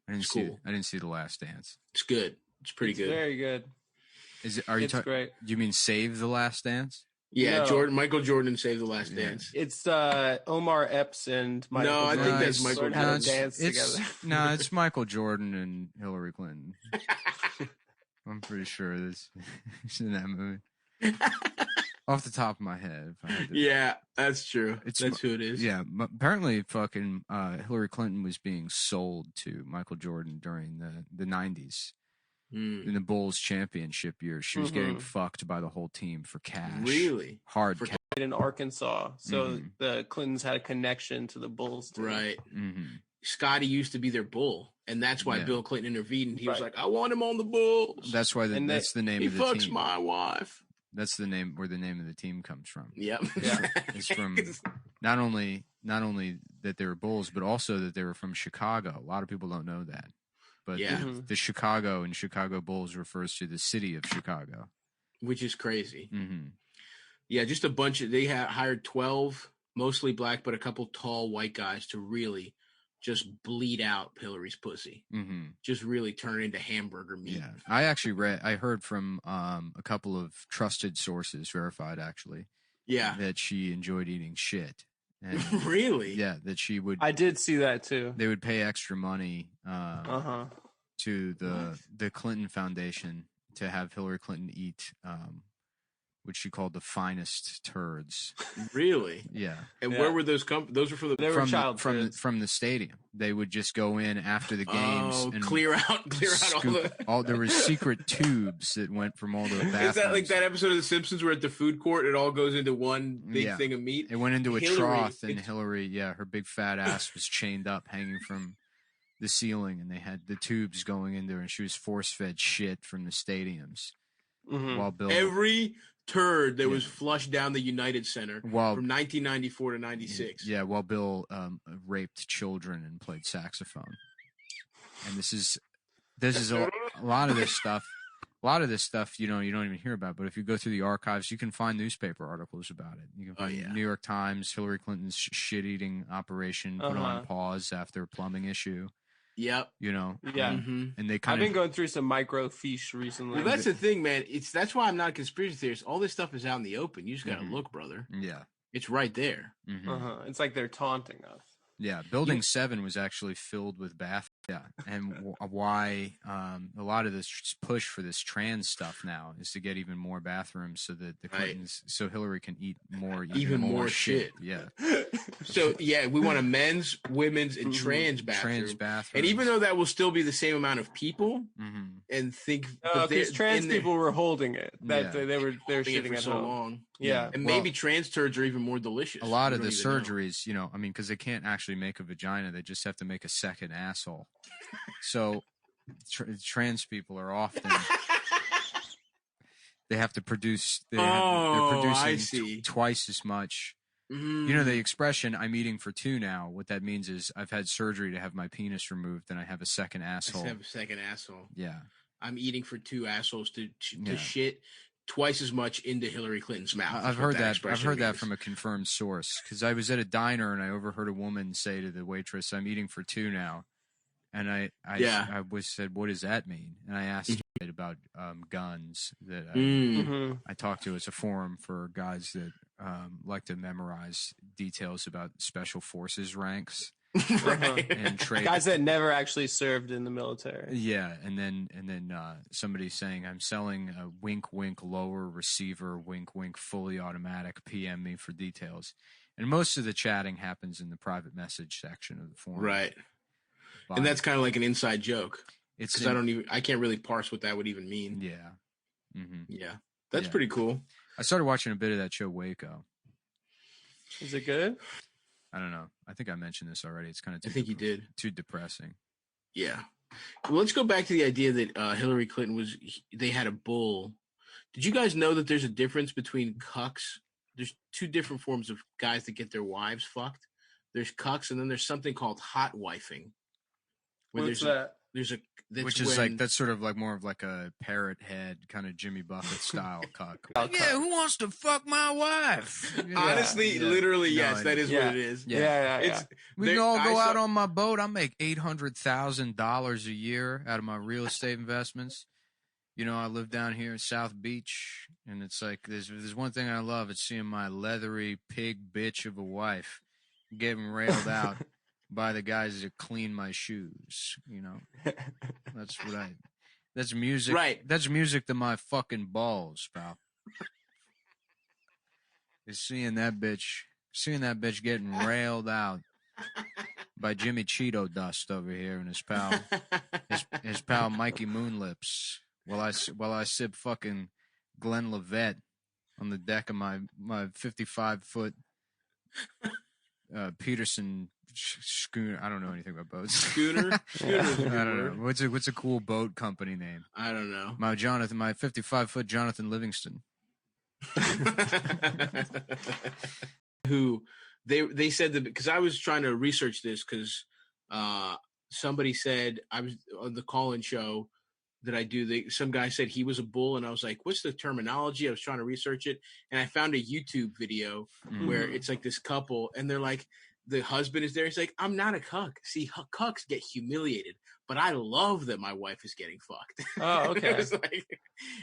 I didn't It's see. cool. I didn't see The Last Dance. It's good. It's pretty good. Very good. Is it? Are you It's talking? great. Do you mean Save the Last Dance? Yeah, No. Michael Jordan saved the Last Yeah. Dance. It's Omar Epps and Michael No, I think Jordan that's Michael learned how Jordan. to dance it's, together. No, it's Michael Jordan and Hillary Clinton. I'm pretty sure this is in that movie. Off the top of my head. If I had to, Yeah, that's true. It's- That's who it is. Yeah, but apparently fucking Hillary Clinton was being sold to Michael Jordan during the 90s. Mm. In the Bulls championship year. She was getting fucked by the whole team for cash. Really? Hard For cash. In Arkansas, so the Clintons had a connection to the Bulls team. Right. Mm-hmm. Scotty used to be their bull, and that's why Yeah. Bill Clinton intervened. He was Right. like, "I want him on the Bulls." That's why And that's the name he of the fucks team. my wife. That's the name where the name of the team comes from. Yep. Yeah. It's from not only that they were Bulls, but also that they were from Chicago. A lot of people don't know that. But Yeah. the Chicago and Chicago Bulls refers to the city of Chicago. Which is crazy. Mm-hmm. Yeah, just a bunch of they hired 12, mostly black, but a couple tall white guys to really just bleed out Hillary's pussy. Mm-hmm. Just really turn it into hamburger meat. Yeah, I heard from a couple of trusted sources, verified actually, Yeah. that she enjoyed eating shit. And Really? yeah, that she would. I did see that too. They would pay extra money to What? the Clinton Foundation to have Hillary Clinton eat what she called the finest turds. Really? Yeah. And Yeah. where were those those were for the They were child from turds. from the stadium. They would just go in after the games and clear out all the there were secret tubes that went from all the bathrooms. Is that like that episode of The Simpsons where at the food court it all goes into one big Yeah. thing of meat? It went into a Hillary- trough, and it's- Hillary, her big fat ass was chained up, hanging from the ceiling, and they had the tubes going into her, and she was force-fed shit from the stadiums. Mhm. While Bill, Every turd that Yeah. was flushed down the United Center while from 1994 to 96. while Bill raped children and played saxophone, and this is a lot of this stuff. A lot of this stuff, you don't even hear about. But if you go through the archives, you can find newspaper articles about it. You can find New York Times, Hillary Clinton's shit-eating operation put on pause after a plumbing issue. Yep. Yeah. Mm-hmm. And they I've kind been of going through some microfiche recently. Well, that's the thing, man. That's why I'm not a conspiracy theorist. All this stuff is out in the open. You just got to Mhm. look, brother. yeah. It's right there. Mhm. It's like they're taunting us. Yeah, Building 7 was actually filled with bath. Yeah, and why a lot of this push for this trans stuff now is to get even more bathrooms so that the Clintons, so Hillary can eat more, Even more shit. shit. Yeah, So yeah, we want a men's, women's, and trans bathroom. trans bathrooms. And even though that will still be the same amount of people, Mhm. and think, No, because trans people were holding it. That Yeah. they were shitting shitting for at so home. long, Yeah. and Well, maybe trans turds are even more delicious. a lot We of the don't even know. surgeries, because they can't actually make a vagina, they just have to make a second asshole. So trans people are often they have to produce. They're I producing see. twice as much. Mm. You know the expression "I'm eating for two now." What that means is I've had surgery to have my penis removed, and I have a second I asshole. have a second asshole. Yeah, I'm eating for two assholes to Yeah. shit twice as much into Hillary Clinton's mouth. is I've what heard that. I've expression heard that means. from a confirmed source because I was at a diner and I overheard a woman say to the waitress, "I'm eating for two now," and I said, "What does that mean?" And I asked her about guns that Mm. I talked to. It's a forum for guys that like to memorize details about special forces ranks Right. and trade. Guys that never actually served in the military. Yeah, and then somebody saying I'm selling a wink wink lower receiver wink wink fully automatic. PM me for details. And most of the chatting happens in the private message section of the forum. Right. But And that's kind of like an inside joke it's because I can't really parse what that would even mean. yeah. Hmm. Yeah. That's Yeah. pretty cool. I started watching a bit of that show Waco. Is it good? I don't know. I think I mentioned this already. It's kind of I think you did. too depressing. Yeah. Well, let's go back to the idea that Hillary Clinton they had a bull. Did you guys know that there's a difference between cucks? There's two different forms of guys that get their wives fucked. There's cucks, and then there's something called hot wifing. What's that? There's a which is that's sort of like more of like a parrot head kind of Jimmy Buffett style cuck. Yeah, who wants to fuck my wife? Honestly, literally, yes, that is what it is. Yeah. We can all go out on my boat. I make $800,000 a year out of my real estate investments. You know, I live down here in South Beach, and it's like there's one thing I love. It's seeing my leathery pig bitch of a wife getting railed out by the guys that clean my shoes. You know, that's music. Right. That's music to my fucking balls, pal. Is seeing that bitch getting railed out by Jimmy Cheeto Dust over here and his pal Mikey Moonlips. While I sip fucking Glenn Levet on the deck of my 55-foot Peterson schooner. I don't know anything about boats. Schooner? I don't know. What's a cool boat company name? I don't know. My 55-foot Jonathan Livingston. Who they said that, because I was trying to research this because somebody said, I was on the call-in show that I do, some guy said he was a bull, and I was like, what's the terminology? I was trying to research it, and I found a YouTube video where it's like this couple, and they're like, the husband is there. He's like, I'm not a cuck. See, cucks get humiliated, but I love that my wife is getting fucked. Oh, okay.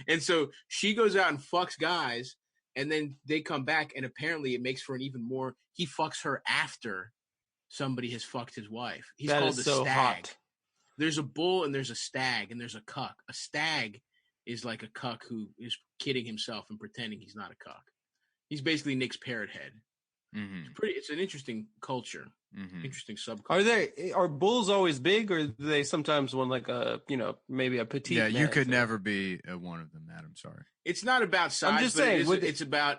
And so she goes out and fucks guys, and then they come back, and apparently it makes for an even more, he fucks her after somebody has fucked his wife. He's called a stag. Hot. There's a bull and there's a stag and there's a cuck. A stag is like a cuck who is kidding himself and pretending he's not a cuck. He's basically Nick's parrot head. Mm-hmm. It's an interesting culture. Interesting subculture. Are bulls always big, or do they sometimes want like a, maybe a petite? Yeah, you could never be one of them, Adam. Sorry. It's not about size. I'm just saying. It's about.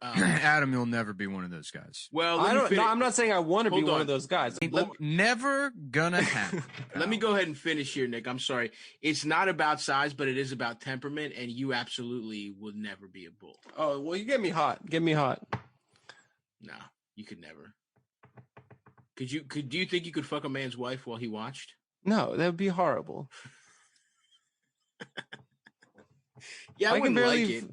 Adam, you'll never be one of those guys. Well, I'm not saying I want to be one of those guys. Never gonna happen. Let me go ahead and finish here, Nick. I'm sorry. It's not about size, but it is about temperament, and you absolutely will never be a bull. Oh well, you get me hot. Get me hot. No, you could never. Do you think you could fuck a man's wife while he watched? No, that would be horrible. Yeah, I wouldn't like it.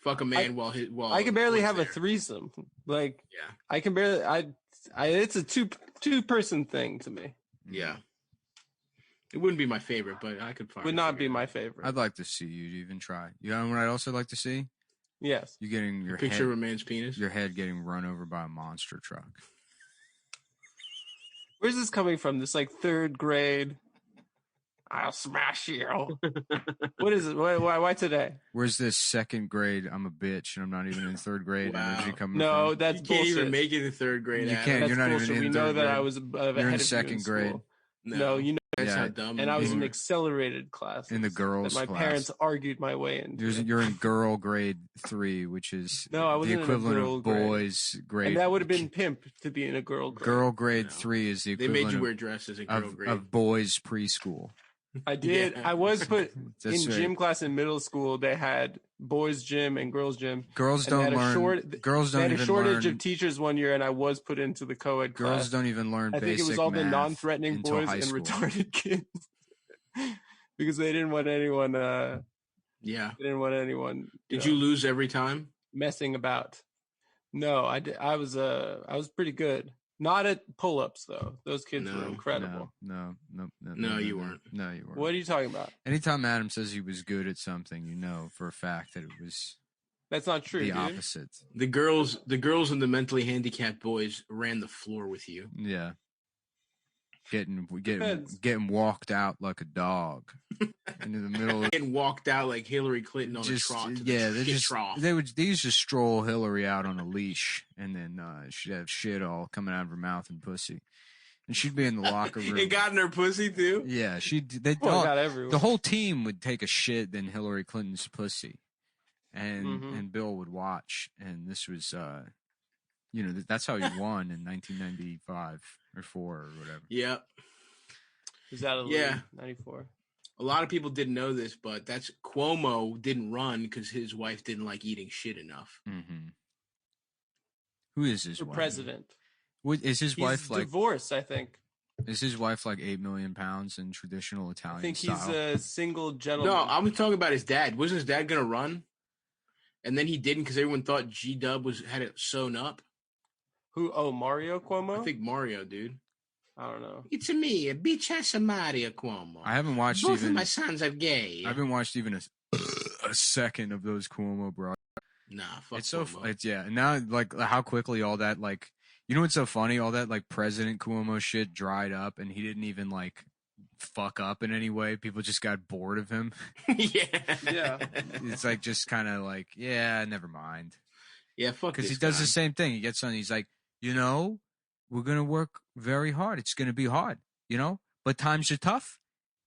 Fuck a man while I can barely have a threesome. Like, yeah, I can barely. It's a two person thing to me. Yeah, it wouldn't be my favorite, but I could. Would not be my favorite. I'd like to see you even try. You know what I'd also like to see? Yes, you getting your picture of a man's penis. Your head getting run over by a monster truck. Where's this coming from? This like third grade. I'll smash you. What is it? Why today? Where's this second grade? I'm a bitch, and I'm not even in third grade. Wow. Energy coming no, from. That's you bullshit. can't even make it in third grade. You can't. That's You're not bullshit. even in we third know grade. that I was You're in second grade. No, you know that's how dumb. And I was in accelerated class in the girls' that my class. parents argued my way into. You're in girl grade 3, which is I was the equivalent of boys grade. And that would have been pimp to be in a girl grade. Girl grade 3 is the equivalent. They made you wear dresses in girl grade of boys preschool. I did. Yeah. I was put in right. gym class in middle school. They had boys gym and girls gym. Girls don't learn. Girls don't even learn. They had a shortage learn, of teachers one year, and I was put into the co-ed class. Girls don't even learn I think basic it was all the math non-threatening boys and retarded kids because they didn't want anyone. Yeah, they didn't want anyone. Did you lose every time? Messing about? No, I did. I was pretty good. Not at pull-ups though. Those kids were incredible. No, you weren't. No, you weren't. What are you talking about? Anytime Adam says he was good at something, you know for a fact that it was. That's not true. The opposite. The girls and the mentally handicapped boys ran the floor with you. Yeah. Getting walked out like a dog into the middle of getting walked out like Hillary Clinton on a trough. They used to stroll Hillary out on a leash, and then she'd have shit all coming out of her mouth and pussy, and she'd be in the locker room. It got in her pussy too. Yeah, got everywhere. The whole team would take a shit in Hillary Clinton's pussy, and Bill would watch, and this was that's how he won in 1995 or 4 or whatever. Yeah. Was that 94? A lot of people didn't know this, but that's Cuomo didn't run because his wife didn't like eating shit enough. Mm-hmm. Who is his wife? President. What is his wife like? Divorced, I think. Is his wife like 8 million pounds in traditional I Italian think style? he's a single gentleman. No, I'm talking about his dad. Wasn't his dad gonna run? And then he didn't because everyone thought G-Dub had it sewn up. Who? Oh, Mario Cuomo? I think Mario, dude. I don't know. It's me, a bitch ass Mario Cuomo. I haven't watched Both even. of my sons are gay. I haven't watched even a second of those Cuomo bro. Nah, fuck It's so. Cuomo. It's yeah. And now like how quickly all that like. You know what's so funny? All that like President Cuomo shit dried up, and he didn't even like fuck up in any way. People just got bored of him. Yeah. It's like just kind of like, yeah, never mind. Yeah, fuck Because this he does guy. the same thing. He gets on. He's like, we're gonna work very hard. It's gonna be hard, but times are tough,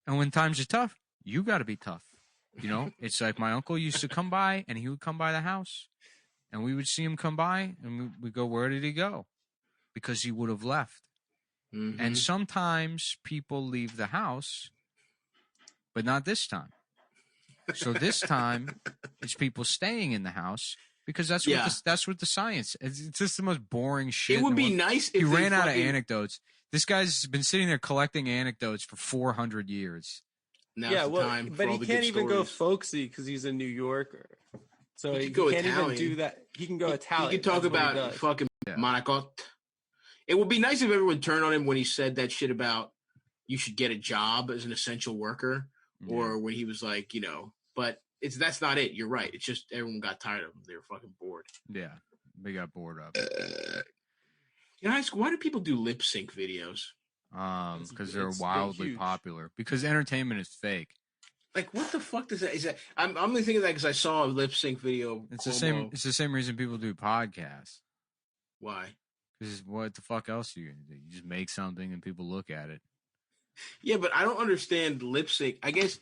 and when times are tough, you got to be tough. It's like my uncle used to come by, and he would come by the house, and we would see him come by, and we go, where did he go? Because he would have left. Mhm. And sometimes people leave the house, but not this time. So this time, it's people staying in the house because that's what the science. It's just the most boring shit. It would be nice if he they ran out of fucking- anecdotes. This guy's been sitting there collecting anecdotes for 400 years. Now's the time for but all he the can't good even go stories. folksy because he's a New Yorker. So He he could go can't Italian. even do that. He can go Italian. He could talk That's what he about does. fucking Yeah. Monaco. It would be nice if everyone turned on him when he said that shit about you should get a job as an essential worker, or when he was like, but that's not it. You're right. It's just everyone got tired of him. They were fucking bored. Yeah, they got bored of. Can I ask, why do people do lip sync videos? Because they're It's wildly huge. popular. Because entertainment is fake. Like, what the fuck does that? Is that? I'm only thinking that because I saw a lip sync video. Of It's the Cuomo. same. It's the same reason people do podcasts. Why? Because what the fuck else are you gonna do? You just make something and people look at it. Yeah, but I don't understand lip sync. I guess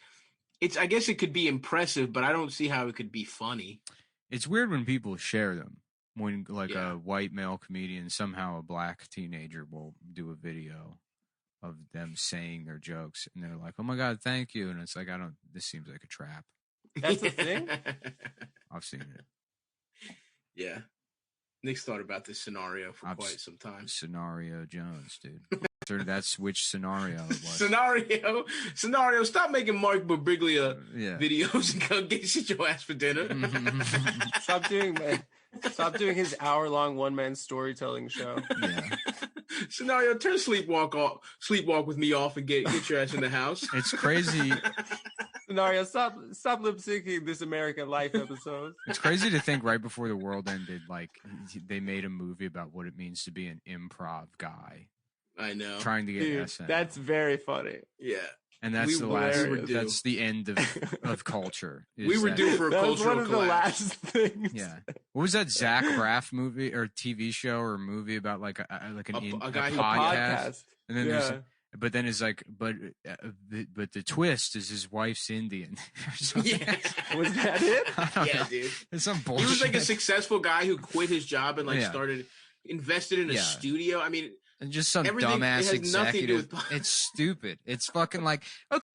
it could be impressive, but I don't see how it could be funny. It's weird when people share them. When like Yeah. a white male comedian, somehow a black teenager will do a video of them saying their jokes, and they're like, "Oh my god, thank you," and it's like, This seems like a trap. That's the thing? I've seen it. Yeah. Nick's thought about this scenario for I've quite some time. Scenario Jones, dude. So that's which scenario it was. Scenario. Stop making Mark Birbiglia Yeah. videos and come sit your ass for dinner. Stop doing his hour-long one-man storytelling show. Yeah. Scenario, turn sleepwalk with me off and get your ass in the house. It's crazy. Scenario, stop lip syncing This American Life episode. It's crazy to think right before the world ended, like they made a movie about what it means to be an improv guy I know. trying to get Dude, SN. that's very funny. Yeah. And that's we the were- last. we were due. That's the end of culture. We is were that- due for a That was cultural one of the collapse. last things. Yeah. What was that Zach Braff movie or TV show or movie about like a guy who- Podcast. And then Yeah. there's, but then it's like, but the twist is his wife's Indian. or something. Yeah. Was that it? I don't Yeah, know. dude. It's some He bullshit. was like a successful guy who quit his job and Yeah. invested in a Yeah. studio. I mean, And just some Everything- it dumbass has nothing to do executive. with- It's stupid. It's fucking like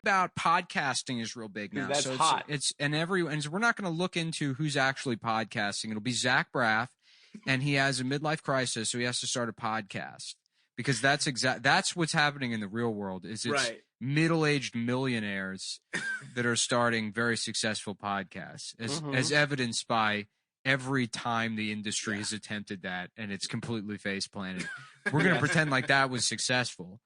about podcasting is real big now. Dude, that's so hot. And we're not going to look into who's actually podcasting. It'll be Zach Braff, and he has a midlife crisis, so he has to start a podcast because that's what's happening in the real world. Is it's right. middle-aged millionaires that are starting very successful podcasts, as evidenced by every time the industry has attempted that, and it's completely face planted. We're going to pretend like that was successful.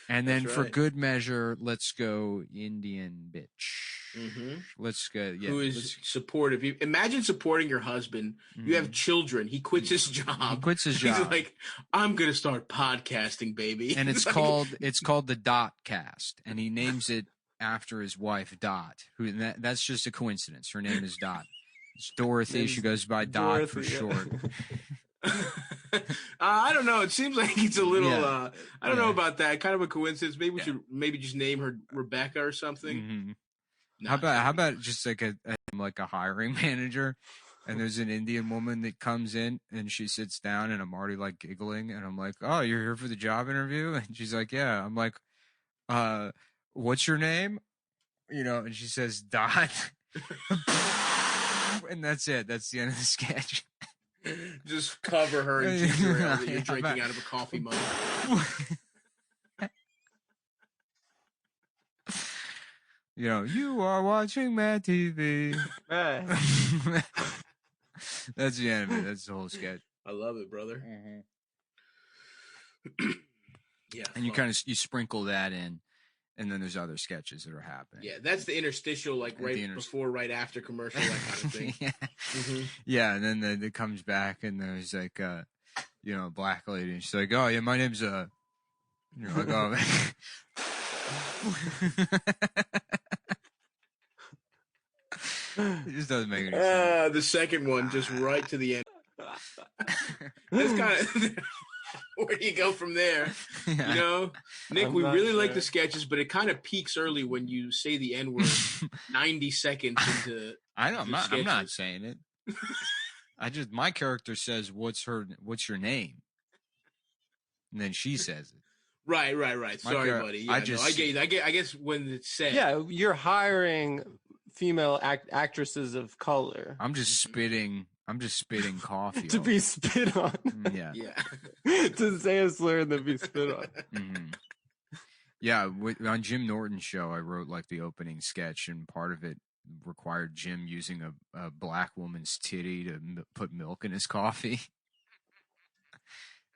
And then That's for right. good measure, let's go Indian bitch. Mm-hmm. Let's go. Yeah, Who is supportive? Imagine supporting your husband. You have children. He quits his job. He quits his He's job. like, I'm gonna start podcasting, baby. And it's like- called the Dot Cast, and he names it after his wife Dot. That's just a coincidence. Her name is Dot. It's Dorothy. She goes by Dot for Dorothy, yeah. short. I don't know. It seems like it's a little. Yeah. I don't know Yeah. about that. Kind of a coincidence. Maybe we Yeah. should maybe just name her Rebecca or something. Mhm. Nah. How about just like a hiring manager, and there's an Indian woman that comes in and she sits down and I'm already like giggling and I'm like, oh, you're here for the job interview? And she's like, yeah. I'm like, what's your name? And she says Dot. And that's it. That's the end of the sketch. Just cover her in ginger ale that you're How drinking about- out of a coffee mug. You know, you are watching Mad TV. Man. That's the end of it. That's the whole sketch. I love it, brother. Yeah, And you kind of you sprinkle that in, and then there's other sketches that are happening. Yeah, that's the interstitial, like right before, right after commercial, that kind of thing. Yeah. Mm-hmm. Yeah, and then it comes back, and there's like, a black lady, and she's like, "Oh yeah, my name's You're like, "Oh." It just doesn't make any sense. The second one, just right to the end. That's kind of where do you go from there? Yeah. You know, Nick, I'm we not really like sure. the sketches, but it kind of peaks early when you say the N word 90 seconds into. I know. I'm not sketches. saying it. My character says, "What's your name?" And then she says it. Right. Sorry, buddy. Yeah, I guess when it's said. Yeah, you're hiring female actresses of color I'm just spitting coffee to on. be spit on. Yeah. Yeah. To say a slur and then be spit on. Mm-hmm. Yeah, on Jim Norton's show, I wrote like the opening sketch, and part of it required Jim using a black woman's titty to put milk in his coffee.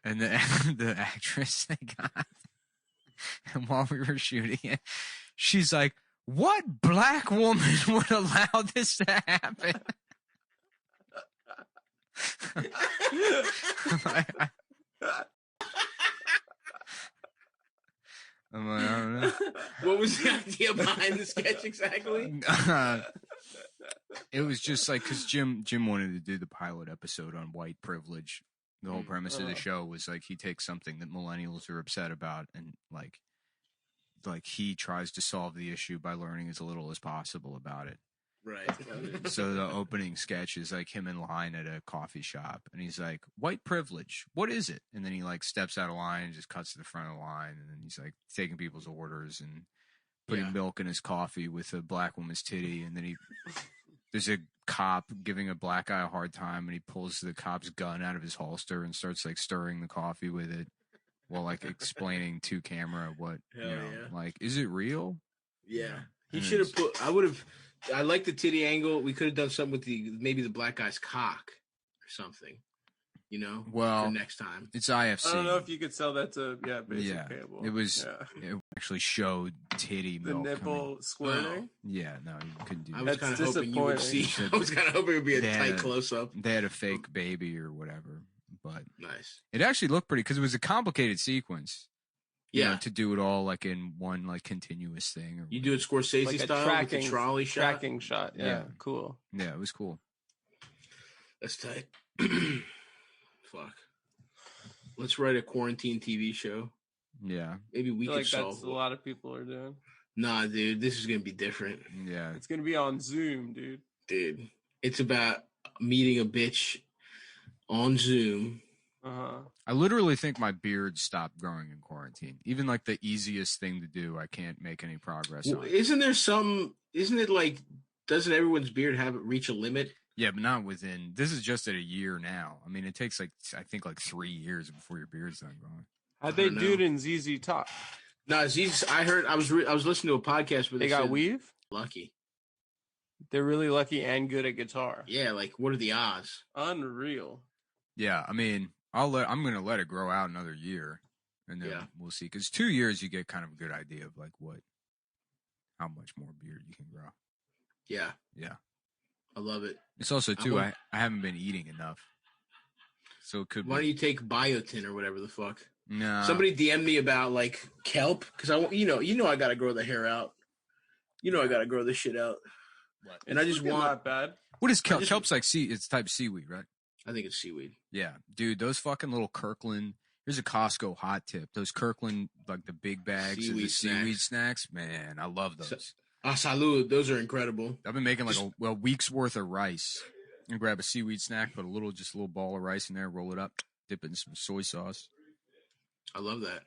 And the actress they got, and while we were shooting it, she's like, "What black woman would allow this to happen?" I'm like, I don't know. What was the idea behind the sketch exactly? It was just like, because Jim wanted to do the pilot episode on white privilege. The whole premise of the show was like, he takes something that millennials are upset about, and like he tries to solve the issue by learning as little as possible about it. Right. So the opening sketch is like him in line at a coffee shop, and he's like, "White privilege, what is it?" And then he like steps out of line and just cuts to the front of the line, and then he's like taking people's orders and putting milk in his coffee with a black woman's titty, and then there's a cop giving a black guy a hard time, and he pulls the cop's gun out of his holster and starts like stirring the coffee with it while like explaining to camera what like, is it real? Yeah. He should have I like the titty angle. We could have done something with maybe the black guy's cock or something, well, for next time. It's IFC. I don't know if you could sell that to basic cable. It was it actually showed titty the milk nipple squirting. Yeah, no, you couldn't do that. I was kind of hoping you would see. I was kind of hoping it would be a tight close up. They had a fake baby or whatever, but nice. It actually looked pretty because it was a complicated sequence. Yeah, to do it all like in one like continuous thing. Or you do it Scorsese like style with the trolley shot. Tracking shot. Yeah, cool. Yeah, it was cool. That's tight. Fuck. Let's write a quarantine TV show. Yeah. Maybe we could solve that's a lot of people are doing. Nah, dude, this is gonna be different. Yeah. It's gonna be on Zoom, dude. Dude, it's about meeting a bitch on Zoom. Uh-huh. I literally think my beard stopped growing in quarantine. Even like the easiest thing to do, I can't make any progress on. Isn't it like, doesn't everyone's beard reach a limit? Yeah, but not within. This is just at a year now. I mean, it takes I think 3 years before your beard's done growing. How'd they do it in ZZ Top? No, ZZ. I heard. I was listening to a podcast where they got weave. Lucky. They're really lucky and good at guitar. Yeah, like what are the odds? Unreal. Yeah, I mean, I'm gonna let it grow out another year, and then we'll see. Because 2 years, you get kind of a good idea of like how much more beard you can grow. Yeah. Yeah. I love it. It's also too. I haven't been eating enough, so it could. Why don't you take biotin or whatever the fuck? No. Somebody DM'd me about like kelp because I I gotta grow the hair out. I gotta grow this shit out. What? And I just want not bad. What is kelp? Kelp's like it's type of seaweed, right? I think it's seaweed. Yeah, dude, those fucking little Kirkland. Here's a Costco hot tip. Those Kirkland, like the big bags of the seaweed snacks, man, I love those. Salud, those are incredible. I've been making like a week's worth of rice. And grab a seaweed snack, put a little ball of rice in there, roll it up, dip it in some soy sauce. I love that.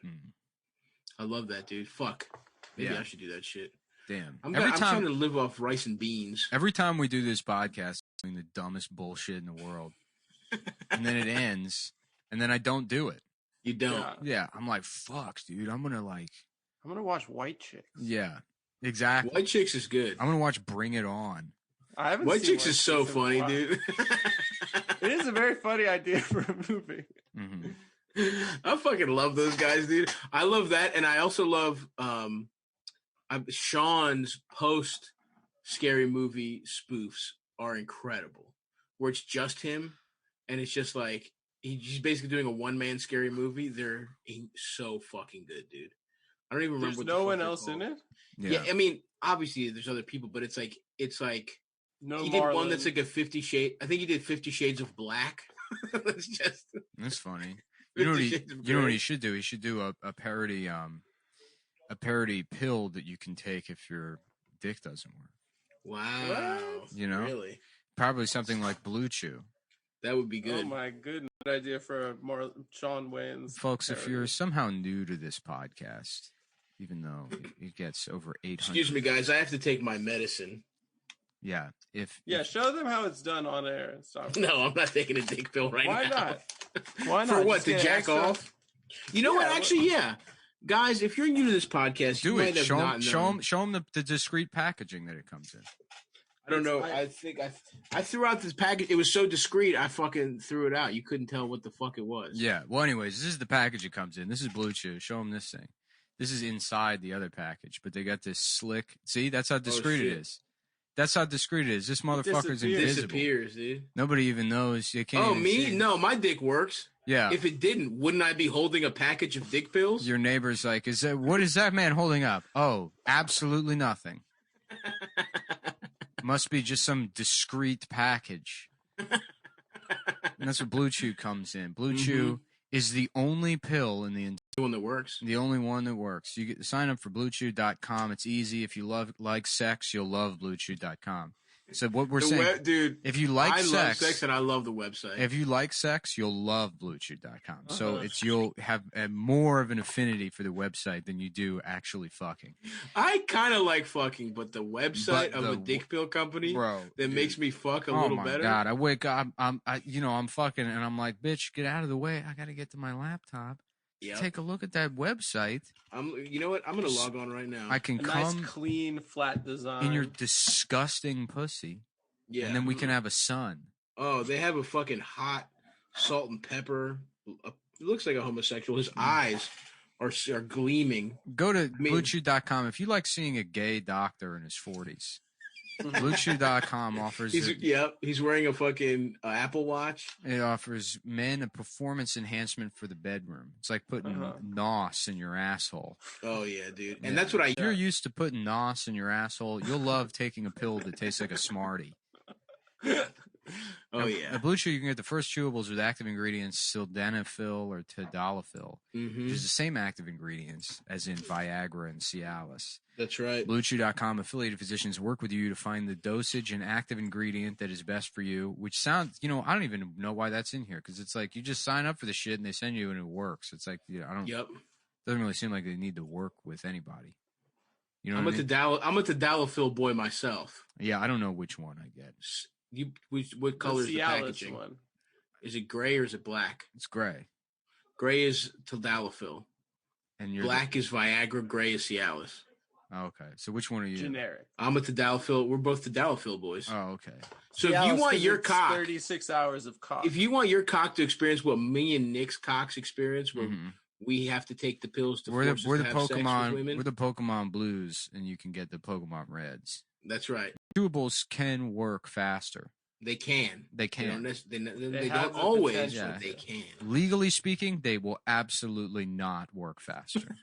I love that, dude. Fuck. Maybe I should do that shit. Damn. I'm trying to live off rice and beans. Every time we do this podcast, I'm doing the dumbest bullshit in the world. And then it ends, and then I don't do it. You don't? Yeah. I'm like, fuck, dude. I'm gonna watch White Chicks. Yeah. Exactly. White Chicks is good. I'm gonna watch Bring It On. I haven't White seen Chicks is so in a funny, while. dude. It is a very funny idea for a movie. Mm-hmm. I fucking love those guys, dude. I love that, and I also love Sean's post scary movie spoofs are incredible. Where it's just him, and it's just like he's basically doing a one-man scary movie. They're so fucking good, dude. I don't even remember. There's what no the one fuck else in it. Yeah, I mean, obviously there's other people, but it's like No, he did one Marlon. that's like a 50 Shades. I think he did 50 Shades of Black. That's just That's funny. You know what 50 Shades of you know what Grey. he should do? He should do a parody pill that you can take if your dick doesn't work. Wow. You know? Really? Probably something like Blue Chew. That would be good. Oh my goodness, good idea for more Sean Wayne's. Folks, if parody. you're somehow new to this podcast, even though it gets over 800. Excuse me, guys. I have to take my medicine. Yeah. Show them how it's done on air and stuff. No, I'm not taking a dick pill right Why now. not? Why not? For what? Just To get jack extra- off? You know what? Actually, yeah. Guys, if you're new to this podcast, you Do might it. have Show not known. them, show them the discreet packaging that it comes in. I don't know. I think I threw out this package. It was so discreet, I fucking threw it out. You couldn't tell what the fuck it was. Yeah. Well, anyways, this is the package it comes in. This is Blue Chew. Show them this thing. This is inside the other package, but they got this slick. See, that's how discreet it shit. is. That's how discreet it is. This motherfucker's It invisible. disappears, dude. Nobody even knows. You can't. Oh, even me? see. No, my dick works. Yeah. If it didn't, wouldn't I be holding a package of dick pills? Your neighbor's like, what is that man holding up? Oh, absolutely nothing. Must be just some discreet package. And that's what Blue Chew comes in. Blue Chew is the only pill in the one that works. The only one that works. You get sign up for BlueChew.com. It's easy. If you like sex, you'll love BlueChew.com. So what we're saying, dude, if you like I sex, love sex and I love the website. if you like sex, you'll love BlueChew.com. So you'll have more of an affinity for the website than you do actually fucking. I kind of like fucking, but the website But of a dick pill company that dude. makes me fuck a Oh little my better. God! I wake up, I'm fucking, and I'm like, bitch, get out of the way. I got to get to my laptop. Yep. Take a look at that website. You know what? I'm gonna log on right now. I can Nice, come clean, flat design. in your disgusting pussy. Yeah. And then we can have a son. Oh, they have a fucking hot salt and pepper. It looks like a homosexual. His eyes are gleaming. Go to BlueChew.com if you like seeing a gay doctor in his 40s. BlueChew.com offers he's wearing a fucking Apple Watch. It offers men a performance enhancement for the bedroom. It's like putting NOS in your asshole. Oh yeah, dude. And that's what If you're used to putting NOS in your asshole, you'll love taking a pill that tastes like a Smartie. Oh yeah. At Blue Chew, you can get the first chewables with active ingredients sildenafil or tadalafil, which is the same active ingredients as in Viagra and Cialis. That's right. BlueChew.com affiliated physicians work with you to find the dosage and active ingredient that is best for you, which sounds, I don't even know why that's in here because it's like you just sign up for the shit and they send you and it works. It's like, doesn't really seem like they need to work with anybody. You know I'm a Tadalafil boy myself. Yeah, I don't know which one I get. What color is the Cialis packaging? one. Is it gray or is it black? It's gray. Gray is Tadalafil. And black is Viagra. Gray is Cialis. Oh, okay. So which one are you? Generic. I'm a Tadalafil. We're both Tadalafil boys. Oh, okay. So Cialis, if you want your it's cock, 36 hours of cock. if you want your cock to experience what me and Nick's cocks experience, where we have to take the pills to force us to have sex with women. We're the Pokemon Blues, and you can get the Pokemon Reds. That's right. Chewables can work faster. They can. They can. They don't always, but they can. Legally speaking, they will absolutely not work faster.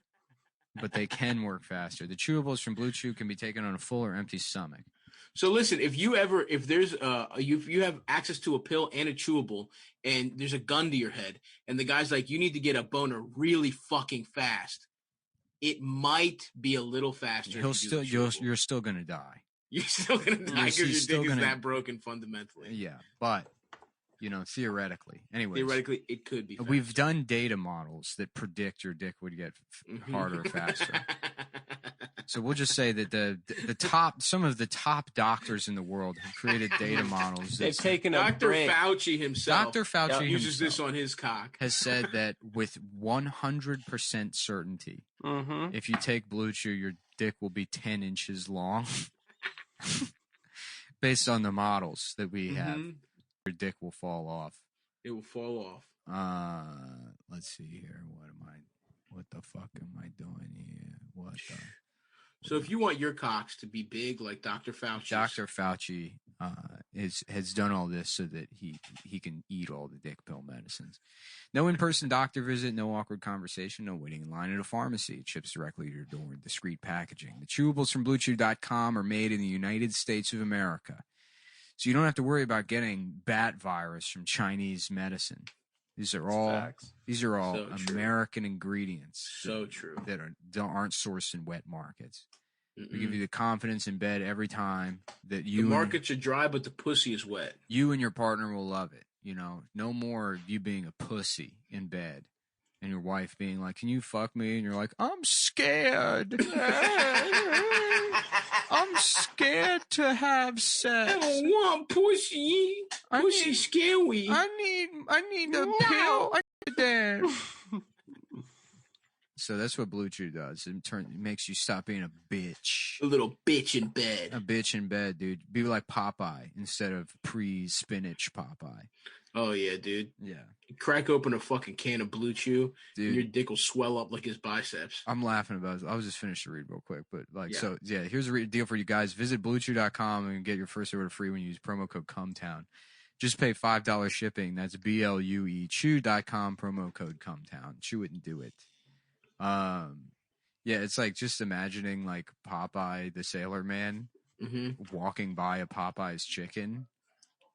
But they can work faster. The chewables from Blue Chew can be taken on a full or empty stomach. So listen, if you have access to a pill and a chewable, and there's a gun to your head, and the guy's like, you need to get a boner really fucking fast, it might be a little faster. You're still gonna die. You're still gonna die because your dick is that broken fundamentally. Yeah, but theoretically. Anyways, theoretically, it could be faster. We've done data models that predict your dick would get harder faster. So we'll just say that some of the top doctors in the world have created data models. They've taken a Dr. break. Fauci himself. Dr. Fauci uses this himself on his cock. has said that with 100% certainty, Mm-hmm. if you take Blue Chew, your dick will be 10 inches long. Based on the models that we have, your dick will fall off. It will fall off. Let's see here. What the fuck am I doing here? So if you want your cocks to be big like Dr. Fauci, Dr. Fauci has done all this so that he can eat all the dick pill medicines. No in-person doctor visit, no awkward conversation, no waiting in line at a pharmacy. It ships directly to your door in discreet packaging. The chewables from BlueChew.com are made in the United States of America, so you don't have to worry about getting bat virus from Chinese medicine. These are all So American ingredients. So true. That aren't sourced in wet markets. We give you the confidence in bed every time that the markets are dry, but the pussy is wet. You and your partner will love it. You know, no more of you being a pussy in bed and your wife being like, "Can you fuck me?" And you're like, "I'm scared. I'm scared to have sex. I don't want pussy. Pussy scary. I need a pill. I need that." So that's what Blue Chew does. It makes you stop being a bitch. A little bitch in bed. A bitch in bed, dude. Be like Popeye instead of pre-spinach Popeye. Oh, yeah, dude. Yeah. Crack open a fucking can of Blue Chew, dude, and your dick will swell up like his biceps. I'm laughing about it. I was just finished to read real quick. But, here's a deal for you guys. Visit BlueChew.com and get your first order free when you use promo code CUMTOWN. Just pay $5 shipping. That's BLUE. Chew.com, promo code CUMTOWN. Chew it and do it. It's like just imagining like Popeye the Sailor Man walking by a Popeye's chicken,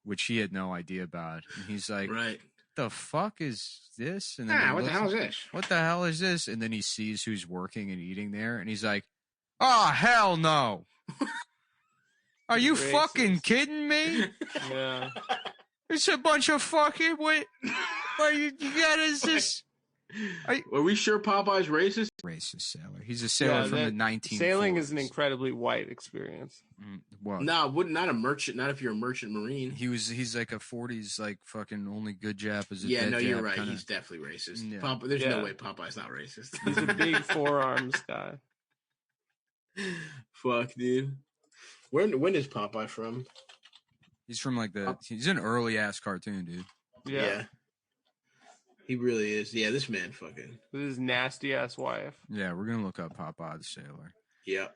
which he had no idea about, and he's like, "Right, the fuck is this?" And then what the hell is this? What the hell is this? And then he sees who's working and eating there, and he's like, "Oh hell no! Are you fucking kidding me? Yeah, it's a bunch of fucking what? You got is this?" Are we sure Popeye's racist? Racist sailor. He's a sailor from the 1940s. Sailing is an incredibly white experience. Well, no, not a merchant. Not if you're a merchant marine. He's like a 40s, like fucking only good Jap is a yeah, dead no, Jap you're right. kinda. He's definitely racist. Yeah. There's no way Popeye's not racist. He's a big forearms guy. Fuck, dude. When is Popeye from? He's from he's an early ass cartoon, dude. Yeah. He really is. Yeah, this man fucking. With his nasty ass wife. Yeah, we're gonna look up Popeye the Sailor. Yeah.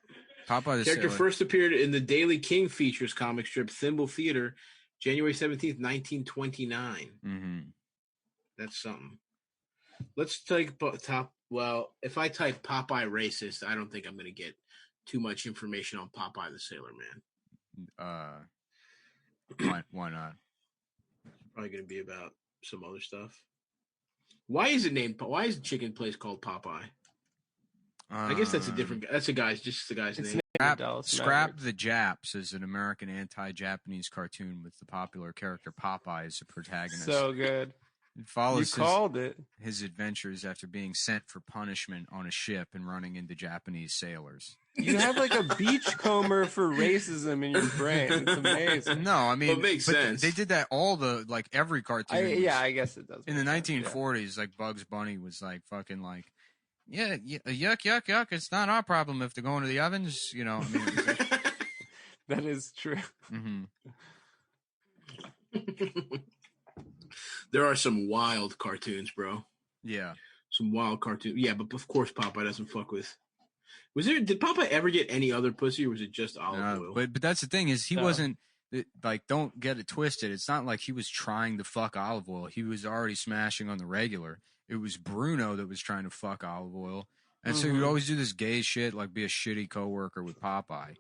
Popeye the Character Sailor first appeared in the Daily King Features comic strip Thimble Theater, January 17th, 1929. Mm-hmm. That's something. Let's take top. Well, if I type Popeye racist, I don't think I'm gonna get too much information on Popeye the Sailor Man. Why not? Probably gonna be about some other stuff. Why is the chicken place called Popeye? I guess that's a different. That's just the guy's name. Scrap the Japs is an American anti-Japanese cartoon with the popular character Popeye as the protagonist. So good. It follows his adventures after being sent for punishment on a ship and running into Japanese sailors. You have like a beachcomber for racism in your brain. It's amazing. No, I mean, it makes sense. They did that every cartoon. I guess it does. In the 1940s, like Bugs Bunny was like fucking like, yeah, yuck, yuck, yuck. It's not our problem if they're going to the ovens. You know, I mean, it was like, that is true. Mm-hmm. There are some wild cartoons, bro. Yeah, some wild cartoons. Yeah, but of course Popeye doesn't fuck with. Did Popeye ever get any other pussy, or was it just olive oil? But that's the thing is he wasn't like, don't get it twisted. It's not like he was trying to fuck olive oil. He was already smashing on the regular. It was Bruno that was trying to fuck olive oil, and so he would always do this gay shit, like be a shitty coworker with Popeye.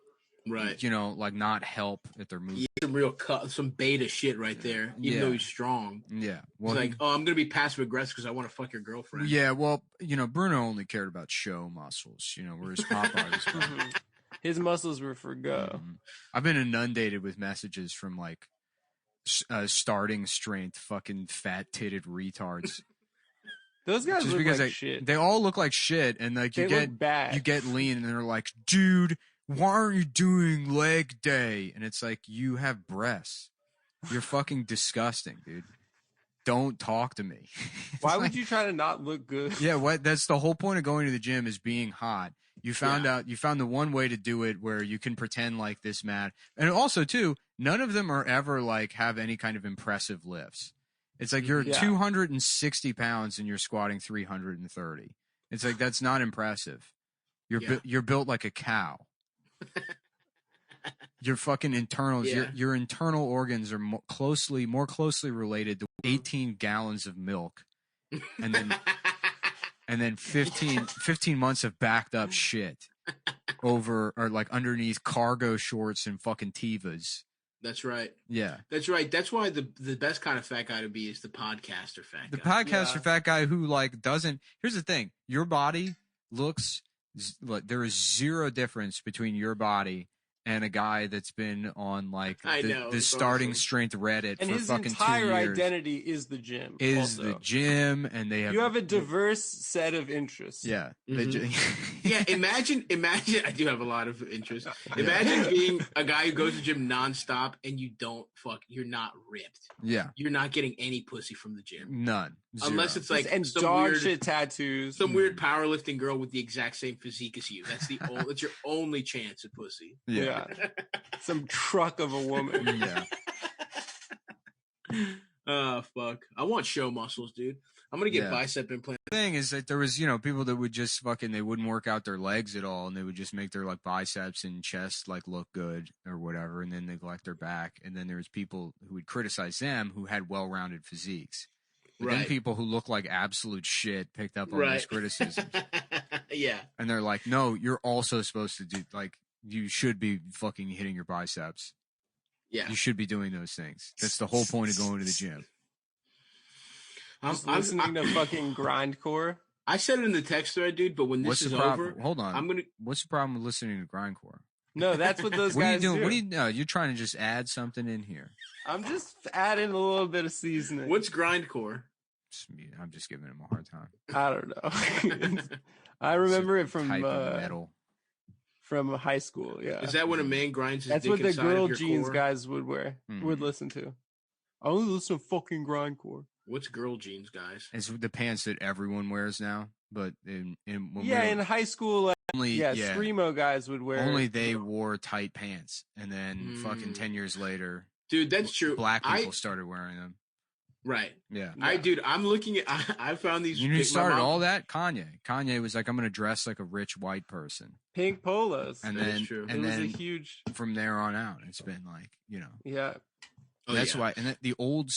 Right. You know, like not help at their movie. Yeah, some beta shit right there, even though he's strong. Yeah. Well, he's like, I'm going to be passive aggressive because I want to fuck your girlfriend. Yeah, well, Bruno only cared about show muscles, whereas Popeye was his muscles were for go. I've been inundated with messages from like starting strength fucking fat titted retards Those guys Just look because like shit. they all look like shit, and like They look bad. you get lean, and they're like, dude, why aren't you doing leg day? And it's like, you have breasts. You're fucking disgusting, dude. Don't talk to me. Why would you try to not look good? Yeah, that's the whole point of going to the gym is being hot. You found the one way to do it where you can pretend like this mad. And also too, none of them are ever like have any kind of impressive lifts. It's like you're 260 pounds and you're squatting 330. It's like, that's not impressive. You're built like a cow. Your fucking internals, your internal organs are more closely related to 18 gallons of milk, and then 15 months of backed up shit over or like underneath cargo shorts and fucking Tevas. That's right. Yeah, that's right. That's why the best kind of fat guy to be is the podcaster fat guy. The podcaster fat guy who like doesn't. Here's the thing: your body looks like there is zero difference between your body and a guy that's been on like the starting strength Reddit and for his fucking 2 entire years. identity is the gym. The gym, and they have you have a diverse set of interests. Yeah, yeah. Imagine. I do have a lot of interests. Imagine being a guy who goes to the gym nonstop and you don't you're not ripped. Yeah, you're not getting any pussy from the gym. None, unless it's like and some dog weird shit tattoos, some weird powerlifting girl with the exact same physique as you. That's that's your only chance at pussy. Yeah. Some truck of a woman. Yeah. Fuck. I want show muscles, dude. I'm gonna get bicep implants. The thing is that there was, people that would just they wouldn't work out their legs at all, and they would just make their like biceps and chest like look good or whatever, and then neglect their back. And then there was people who would criticize them who had well-rounded physiques. But then people who look like absolute shit picked up on those criticisms. Yeah. And they're like, no, you're also supposed to do like. You should be fucking hitting your biceps. Yeah. You should be doing those things. That's the whole point of going to the gym. I'm listening to fucking grindcore. I said it in the text thread, dude, but when this is over... Hold on. What's the problem with listening to grindcore? No, that's what those guys do. What are you doing? No, you're trying to just add something in here. I'm just adding a little bit of seasoning. What's grindcore? I'm just giving him a hard time. I don't know. I remember it from... type of metal. From high school, yeah. Is that when a man grinds his That's dick what the inside girl of your jeans core? guys would wear, would listen to. I only listen to fucking grindcore. What's girl jeans, guys? It's the pants that everyone wears now, but in high school, only screamo guys would wear. Only they wore tight pants, and then fucking 10 years later, dude, that's true. Black people started wearing them. Right. Yeah. I'm looking at. I found these. You know who started all that? Kanye. Kanye was like, I'm going to dress like a rich white person. Pink polos. And that then, is true. and it was then a huge. From there on out, it's been like, Yeah. That's why. And the old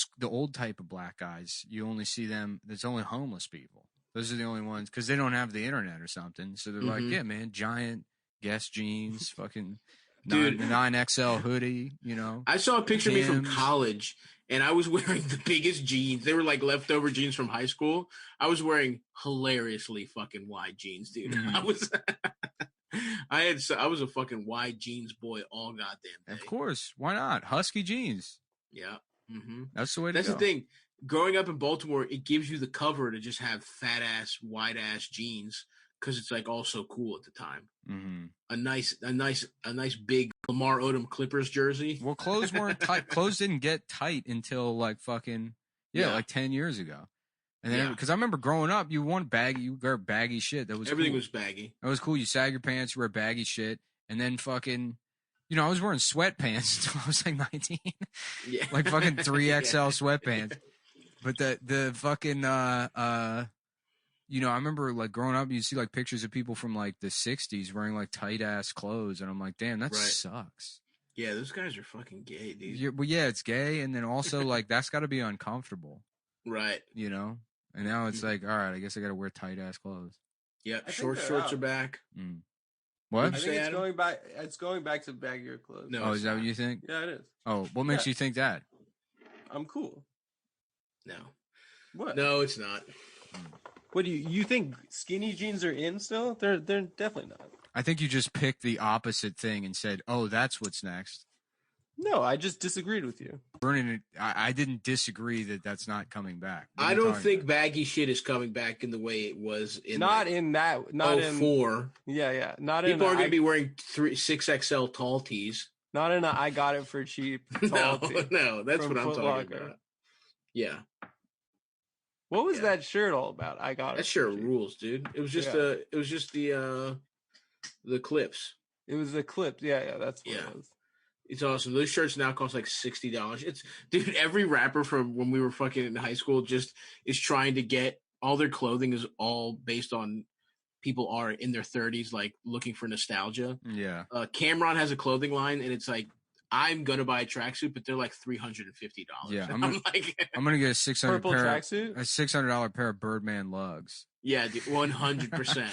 type of black guys, you only see them. There's only homeless people. Those are the only ones because they don't have the internet or something. So they're like, yeah, man, giant Guess jeans, fucking. Dude, 9XL hoodie, I saw a picture of me from college, and I was wearing the biggest jeans. They were like leftover jeans from high school. I was wearing hilariously fucking wide jeans, dude. I was a fucking wide jeans boy all goddamn day. Of course, why not? Husky jeans. Yeah, that's the way. That's the thing. Growing up in Baltimore, it gives you the cover to just have fat ass, wide ass jeans. Because it's like all so cool at the time. A nice big Lamar Odom Clippers jersey. Well, clothes weren't tight. Clothes didn't get tight until like fucking like 10 years ago. And then because I remember growing up, you wear baggy shit. That was everything cool. was baggy. That was cool. You sag your pants, you wear baggy shit, and then fucking. I was wearing sweatpants until I was like 19. Yeah, like fucking 3XL sweatpants. But the fucking I remember like growing up, you see like pictures of people from like the 60s wearing like tight ass clothes. And I'm like, damn, that sucks. Yeah, those guys are fucking gay, dude. It's gay. And then also like, that's got to be uncomfortable. Right. And now it's like, all right, I guess I got to wear tight ass clothes. Yeah. Short shorts are back. What? I think it's going back. It's going back to baggier clothes. No, is that what you think? Yeah, it is. Oh, what makes you think that? I'm cool. No. What? No, it's not. What do you think? Skinny jeans are in still? They're definitely not. I think you just picked the opposite thing and said, "Oh, that's what's next." No, I just disagreed with you. Vernon, I didn't disagree that that's not coming back. What are I you don't talking think about? baggy shit is coming back in the way it was in Not like in that. Not in. 04. Yeah. Not People in. are going to be wearing 6XL tall tees. Not in. I got it for cheap. No, Tall tee no, that's from what I'm Foot talking Locker. about. Yeah, What was Yeah. that shirt all about? I got it. that for shirt cheap. rules, dude. It was just the clips. It was a clip. Yeah. That's what Yeah. it was. It's awesome. Those shirts now cost like $60. It's dude. Every rapper from when we were fucking in high school just is trying to get all their clothing is all based on people are in their 30s, like looking for nostalgia. Yeah. Cameron has a clothing line, and it's like I'm gonna buy a tracksuit, but they're like $350. Yeah, I'm like, I'm gonna get a Purple tracksuit. $600 pair of Birdman lugs. yeah, dude, 100%.